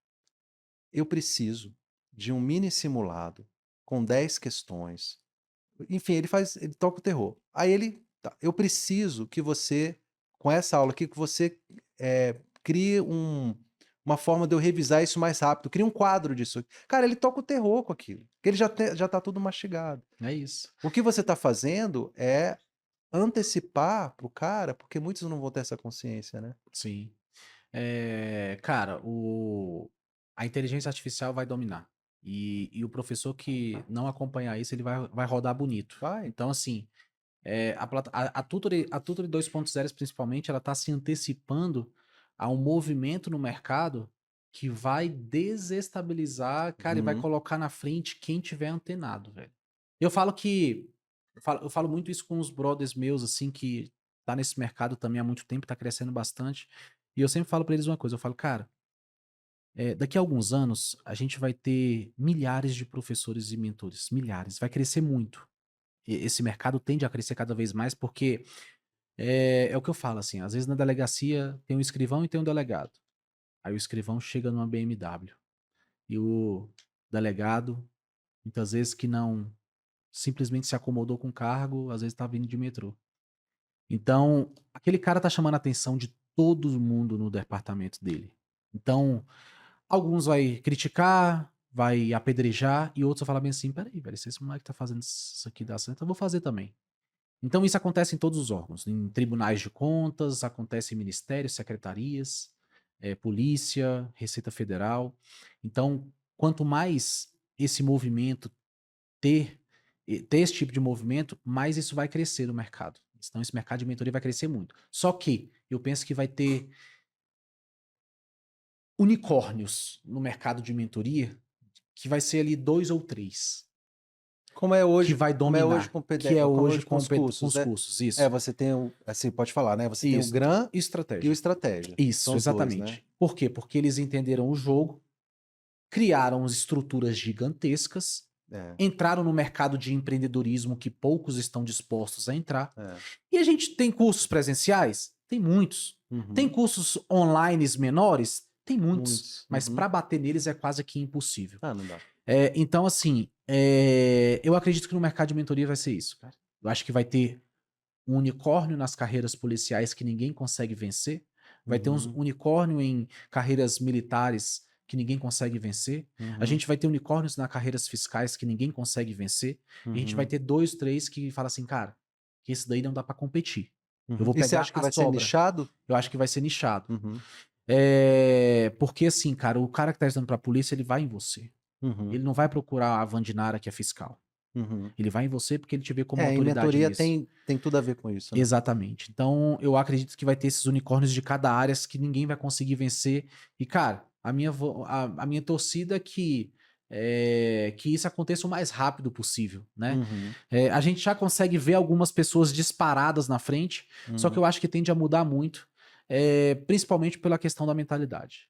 Speaker 1: eu preciso de um mini simulado com 10 questões. Enfim, ele toca o terror. Aí tá, eu preciso que você, com essa aula aqui, que você crie uma forma de eu revisar isso mais rápido, crie um quadro disso. Cara, ele toca o terror com aquilo, porque ele já tá tudo mastigado.
Speaker 2: É isso.
Speaker 1: O que você está fazendo é antecipar pro cara, porque muitos não vão ter essa consciência, né?
Speaker 2: Sim. Cara, a inteligência artificial vai dominar. E o professor que não acompanhar isso, ele vai rodar bonito.
Speaker 1: Vai.
Speaker 2: Então, assim, a Tutory 2.0, principalmente, ela está se antecipando a um movimento no mercado que vai desestabilizar, cara, e vai
Speaker 1: Uhum.
Speaker 2: colocar na frente quem tiver antenado, velho. Eu falo que. Eu falo muito isso com os brothers meus, assim, que tá nesse mercado também há muito tempo, tá crescendo bastante. E eu sempre falo pra eles uma coisa, eu falo, cara, daqui a alguns anos a gente vai ter milhares de professores e mentores, milhares, vai crescer muito. Esse mercado tende a crescer cada vez mais porque é o que eu falo, assim, às vezes na delegacia tem um escrivão e tem um delegado. Aí o escrivão chega numa BMW e o delegado, muitas vezes que não simplesmente se acomodou com o cargo, às vezes tá vindo de metrô. Então, aquele cara tá chamando a atenção de todo mundo no departamento dele. Então, alguns vai criticar, vai apedrejar, e outros vão falar bem assim: peraí, velho, se esse moleque tá fazendo isso aqui dá certo, eu vou fazer também. Então, isso acontece em todos os órgãos, em tribunais de contas, acontece em ministérios, secretarias, polícia, Receita Federal. Então, quanto mais esse movimento ter esse tipo de movimento, mais isso vai crescer no mercado. Então, esse mercado de mentoria vai crescer muito. Só que eu penso que vai ter unicórnios no mercado de mentoria, que vai ser ali 2 ou 3, que vai
Speaker 1: Como é hoje
Speaker 2: dominar, que é
Speaker 1: como é
Speaker 2: hoje
Speaker 1: hoje com os
Speaker 2: com
Speaker 1: cursos,
Speaker 2: os
Speaker 1: né?
Speaker 2: cursos, isso.
Speaker 1: Você tem assim, pode falar, né? Você tem o
Speaker 2: Isso.
Speaker 1: GRAM e o
Speaker 2: Estratégia.
Speaker 1: Estratégia. São
Speaker 2: Isso,
Speaker 1: os dois, né?
Speaker 2: exatamente. Por quê? Porque eles entenderam o jogo, criaram estruturas gigantescas entraram no mercado de empreendedorismo que poucos estão dispostos a entrar.
Speaker 1: É.
Speaker 2: E a gente tem cursos presenciais? Tem muitos. Tem cursos online menores? Tem muitos. Mas para bater neles é quase que impossível.
Speaker 1: Não dá.
Speaker 2: Então, assim, eu acredito que no mercado de mentoria vai ser isso, cara. Eu acho que vai ter um unicórnio nas carreiras policiais que ninguém consegue vencer. Vai ter uns unicórnio em carreiras militares que ninguém consegue vencer. A gente vai ter unicórnios nas carreiras fiscais que ninguém consegue vencer. E a gente vai ter 2, 3 que fala assim, cara, que esse daí não dá pra competir. Eu vou
Speaker 1: E você
Speaker 2: pegar
Speaker 1: acha que
Speaker 2: a
Speaker 1: vai ser
Speaker 2: sobra.
Speaker 1: nichado?
Speaker 2: Eu acho que vai ser nichado.
Speaker 1: Uhum.
Speaker 2: Porque assim, cara, o cara que tá estudando pra polícia, ele vai em você. Ele não vai procurar a Vandinara, que é fiscal. Ele vai em você porque ele te vê como
Speaker 1: Em
Speaker 2: autoridade
Speaker 1: mentoria
Speaker 2: nisso.
Speaker 1: tem tudo a ver com isso, né?
Speaker 2: Exatamente. Então, eu acredito que vai ter esses unicórnios de cada área que ninguém vai conseguir vencer. E, cara, a minha torcida é que isso aconteça o mais rápido possível, né? A gente já consegue ver algumas pessoas disparadas na frente, só que eu acho que tende a mudar muito, principalmente pela questão da mentalidade,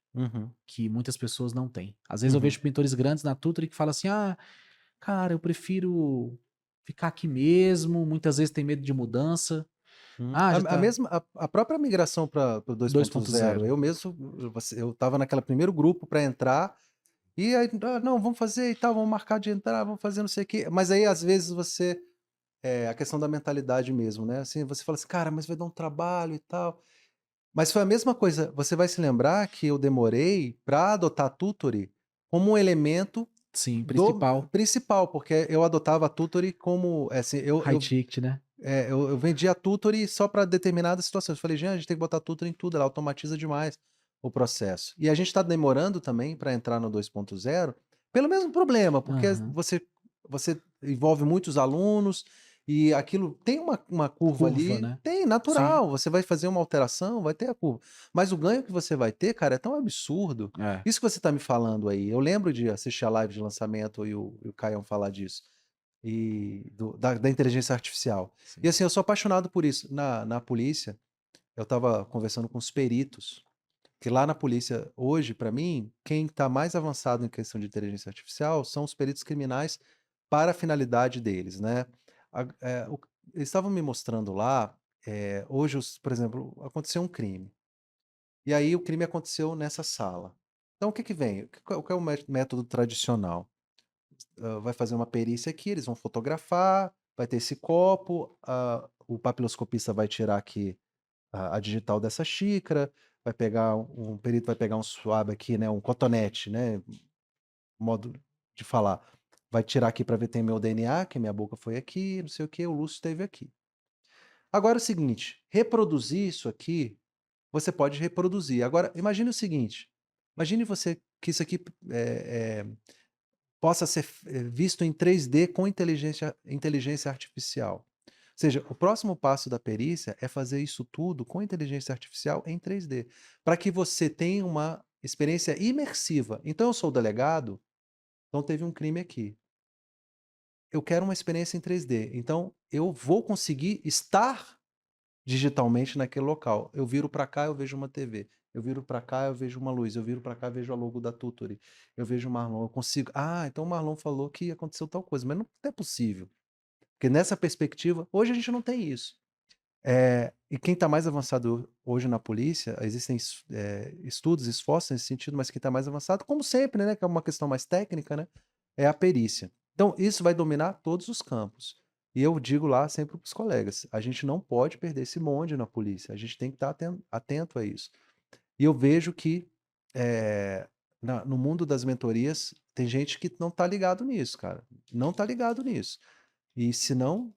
Speaker 2: que muitas pessoas não têm. Às vezes eu vejo mentores grandes na Tutory que falam assim, cara, eu prefiro ficar aqui mesmo, muitas vezes tem medo de mudança. Já tá
Speaker 1: A própria migração para o 2.0,
Speaker 2: 2.0.
Speaker 1: eu mesmo, eu estava naquele primeiro grupo para entrar, e aí, não, vamos fazer e tal, vamos marcar de entrar, vamos fazer não sei o quê. Mas aí, às vezes, a questão da mentalidade mesmo, né? Assim, você fala assim, cara, mas vai dar um trabalho e tal. Mas foi a mesma coisa, você vai se lembrar que eu demorei para adotar a Tutory como um elemento
Speaker 2: Sim,
Speaker 1: principal, porque eu adotava a Tutory como, assim,
Speaker 2: high ticket, né?
Speaker 1: eu vendia a Tutory só para determinadas situações. Eu falei, gente, a gente tem que botar Tutory em tudo, ela automatiza demais o processo. E a gente está demorando também para entrar no 2.0 pelo mesmo problema, porque você envolve muitos alunos e aquilo tem uma curva ali,
Speaker 2: né?
Speaker 1: tem, natural. Você vai fazer uma alteração, vai ter a curva. Mas o ganho que você vai ter, cara, é tão absurdo. Isso que você está me falando aí, eu lembro de assistir a live de lançamento e o Caião falar disso. E da inteligência artificial.
Speaker 2: Sim.
Speaker 1: E assim, eu sou apaixonado por isso. Na polícia, eu estava conversando com os peritos, que lá na polícia, hoje, para mim, quem está mais avançado em questão de inteligência artificial são os peritos criminais para a finalidade deles, né? Eles estavam me mostrando lá, hoje, por exemplo, aconteceu um crime. E aí o crime aconteceu nessa sala. Então o que vem? Qual é o método tradicional? Vai fazer uma perícia aqui, eles vão fotografar, vai ter esse copo, o papiloscopista vai tirar aqui a digital dessa xícara, um perito vai pegar um swab aqui, né, um cotonete, né, modo de falar, vai tirar aqui para ver tem meu DNA, que minha boca foi aqui, não sei o que, o Lúcio esteve aqui. Agora é o seguinte, reproduzir isso aqui, você pode reproduzir. Agora, imagine o seguinte, imagine você que isso aqui possa ser visto em 3D com inteligência artificial. Ou seja, o próximo passo da perícia é fazer isso tudo com inteligência artificial em 3D, para que você tenha uma experiência imersiva. Então, eu sou o delegado, então teve um crime aqui. Eu quero uma experiência em 3D, então eu vou conseguir estar digitalmente naquele local. Eu viro para cá, eu vejo uma TV. Eu viro para cá, eu vejo uma luz. Eu viro para cá, eu vejo a logo da Tutory. Eu vejo o Marlon, eu consigo. Então o Marlon falou que aconteceu tal coisa, mas não é possível. Porque nessa perspectiva, hoje a gente não tem isso. E quem está mais avançado hoje na polícia, existem estudos, esforços nesse sentido, mas quem está mais avançado, como sempre, né, que é uma questão mais técnica, né, é a perícia. Então, isso vai dominar todos os campos. E eu digo lá sempre para os colegas, a gente não pode perder esse bonde na polícia, a gente tem que estar atento a isso. E eu vejo que no mundo das mentorias, tem gente que não está ligado nisso, cara. Não está ligado nisso. E se não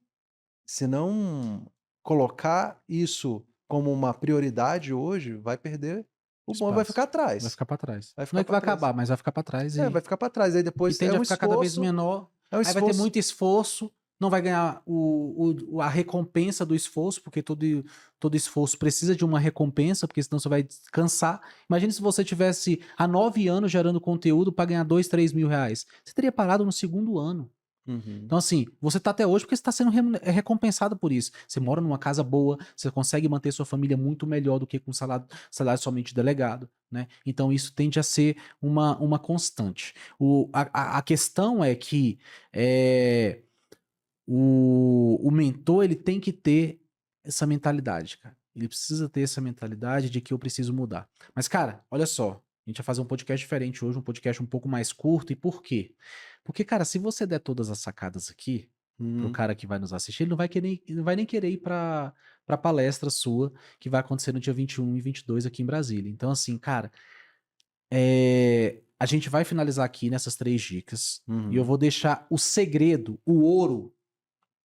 Speaker 1: colocar isso como uma prioridade hoje, vai perder o bonde, vai ficar atrás.
Speaker 2: Vai ficar para trás.
Speaker 1: Vai
Speaker 2: Não
Speaker 1: ficar
Speaker 2: é que vai
Speaker 1: pra trás.
Speaker 2: acabar, mas vai ficar para trás.
Speaker 1: Vai ficar para trás. Aí
Speaker 2: E
Speaker 1: depois
Speaker 2: tende
Speaker 1: é
Speaker 2: a
Speaker 1: um
Speaker 2: ficar cada vez
Speaker 1: esforço.
Speaker 2: menor.
Speaker 1: É um
Speaker 2: Aí vai ter
Speaker 1: esforço.
Speaker 2: muito esforço, não vai ganhar a recompensa do esforço, porque todo esforço precisa de uma recompensa, porque senão você vai cansar. Imagina se você tivesse há 9 anos gerando conteúdo para ganhar 2, 3 mil reais. Você teria parado no segundo ano. Então, assim, você tá até hoje porque você está sendo recompensado por isso. Você mora numa casa boa, você consegue manter sua família muito melhor do que com salário somente delegado. né? Então isso tende a ser uma constante. A questão é que o mentor ele tem que ter essa mentalidade, cara. Ele precisa ter essa mentalidade de que eu preciso mudar. Mas, cara, olha só. A gente vai fazer um podcast diferente hoje, um podcast um pouco mais curto. E por quê? Porque, cara, se você der todas as sacadas aqui pro cara que vai nos assistir, ele não vai nem querer ir pra palestra sua que vai acontecer no dia 21 e 22 aqui em Brasília. Então, assim, cara, a gente vai finalizar aqui nessas 3 dicas. E eu vou deixar o segredo, o ouro,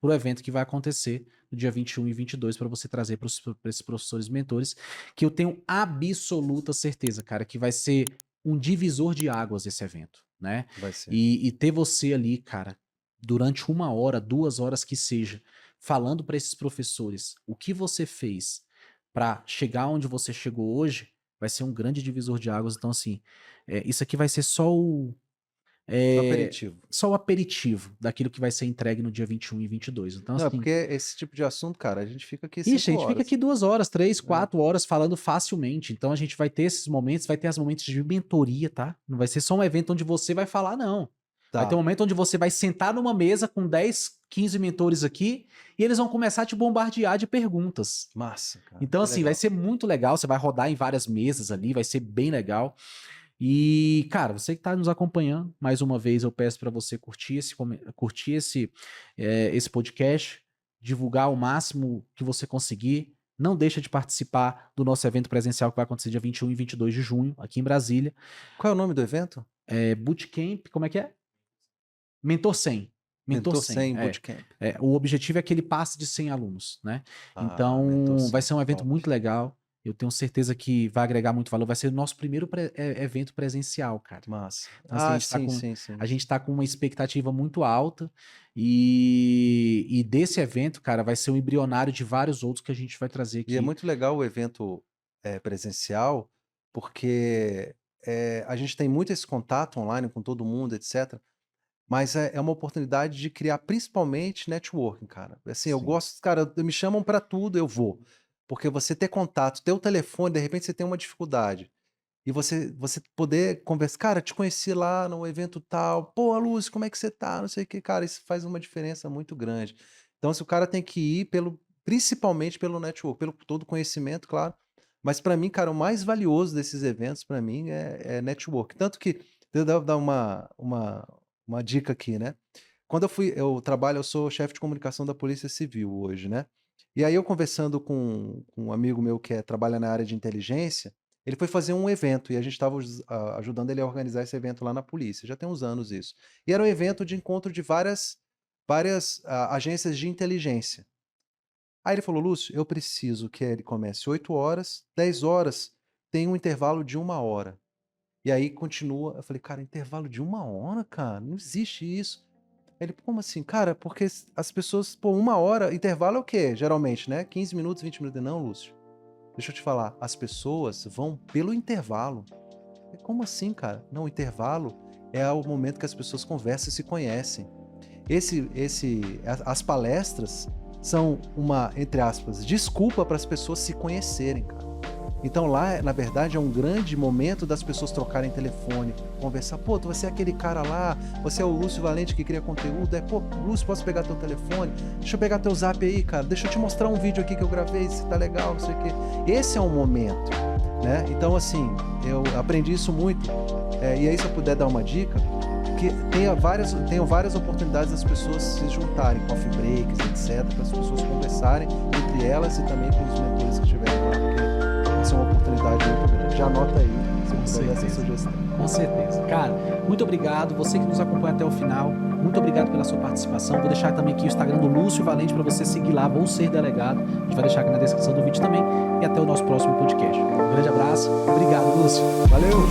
Speaker 2: pro evento que vai acontecer no dia 21 e 22 para você trazer para esses professores mentores, que eu tenho absoluta certeza, cara, que vai ser um divisor de águas esse evento, né?
Speaker 1: Vai ser.
Speaker 2: E ter você ali, cara, durante 1 hora, 2 horas que seja, falando para esses professores o que você fez para chegar onde você chegou hoje, vai ser um grande divisor de águas. Então, assim, isso aqui vai ser só
Speaker 1: Aperitivo.
Speaker 2: só o aperitivo daquilo que vai ser entregue no dia 21 e 22. Então,
Speaker 1: Não,
Speaker 2: assim,
Speaker 1: porque esse tipo de assunto, cara, a gente fica aqui
Speaker 2: ixi,
Speaker 1: 5
Speaker 2: a gente fica
Speaker 1: horas.
Speaker 2: aqui 2 horas, 3, 4 horas falando facilmente. Então a gente vai ter esses momentos, vai ter os momentos de mentoria, tá? Não vai ser só um evento onde você vai falar, não. Vai ter um momento onde você vai sentar numa mesa com 10, 15 mentores aqui e eles vão começar a te bombardear de perguntas.
Speaker 1: Massa, cara.
Speaker 2: Então,
Speaker 1: que
Speaker 2: assim,
Speaker 1: legal.
Speaker 2: vai ser muito legal. Você vai rodar em várias mesas ali, vai ser bem legal. E, cara, você que está nos acompanhando, mais uma vez eu peço para você curtir esse podcast, divulgar o máximo que você conseguir. Não deixa de participar do nosso evento presencial que vai acontecer dia 21 e 22 de junho, aqui em Brasília.
Speaker 1: Qual é o nome do evento?
Speaker 2: Bootcamp, como é que é? Mentor 100.
Speaker 1: Mentor 100
Speaker 2: é.
Speaker 1: Bootcamp.
Speaker 2: O objetivo é que ele passe de 100 alunos, né?
Speaker 1: Ah, Mentor
Speaker 2: Então,
Speaker 1: 100,
Speaker 2: vai ser um evento
Speaker 1: top.
Speaker 2: muito legal. Eu tenho certeza que vai agregar muito valor. Vai ser o nosso primeiro evento presencial, cara.
Speaker 1: Massa.
Speaker 2: Então, assim,
Speaker 1: Sim.
Speaker 2: a gente tá com uma expectativa muito alta e desse evento, cara, vai ser um embrionário de vários outros que a gente vai trazer aqui.
Speaker 1: E é muito legal o evento presencial, porque a gente tem muito esse contato online com todo mundo, etc. Mas é uma oportunidade de criar principalmente networking, cara. Assim, eu
Speaker 2: Sim.
Speaker 1: gosto, cara, me chamam pra tudo, eu vou. Porque você ter contato, ter o telefone, de repente você tem uma dificuldade. E você poder conversar, cara, te conheci lá no evento tal, pô, Lúcio, como é que você tá? Não sei o que, cara, isso faz uma diferença muito grande. Então, se o cara tem que ir principalmente pelo network, pelo todo conhecimento, claro. Mas pra mim, cara, o mais valioso desses eventos, pra mim, é network. Tanto que, eu dar uma dica aqui, né? Quando eu sou chefe de comunicação da Polícia Civil hoje, né? E aí eu conversando com um amigo meu que trabalha na área de inteligência, ele foi fazer um evento e a gente estava ajudando ele a organizar esse evento lá na polícia. Já tem uns anos isso. E era um evento de encontro de várias agências de inteligência. Aí ele falou, Lúcio, eu preciso que ele comece 8 horas, 10 horas, tem um intervalo de 1 hora. E aí continua. Eu falei, cara, intervalo de 1 hora, cara? Não existe isso. Ele, como assim? Cara, porque as pessoas, pô, 1 hora, intervalo é o quê? Geralmente, né? 15 minutos, 20 minutos. Não, Lúcio. Deixa eu te falar, as pessoas vão pelo intervalo. Como assim, cara? Não, o intervalo é o momento que as pessoas conversam e se conhecem. As palestras são uma, entre aspas, desculpa para as pessoas se conhecerem, cara. Então lá, na verdade, é um grande momento das pessoas trocarem telefone, conversar. Pô, você é aquele cara lá, você é o Lúcio Valente que cria conteúdo. Pô, Lúcio, posso pegar teu telefone? Deixa eu pegar teu zap aí, cara. Deixa eu te mostrar um vídeo aqui que eu gravei, se tá legal, não sei o quê. Esse é um momento, né? Então, assim, eu aprendi isso muito. E aí, se eu puder dar uma dica, que tenham várias oportunidades das pessoas se juntarem, coffee breaks, etc., para as pessoas conversarem entre elas e também com os mentores que estiverem lá, porque essa é uma oportunidade muito grande. Já anota aí, se puder dar essa sugestão.
Speaker 2: Com certeza. Cara, muito obrigado. Você que nos acompanha até o final, muito obrigado pela sua participação. Vou deixar também aqui o Instagram do Lúcio Valente para você seguir lá, Vou Ser Delegado. A gente vai deixar aqui na descrição do vídeo também. E até o nosso próximo podcast. Um grande abraço. Obrigado, Lúcio.
Speaker 1: Valeu!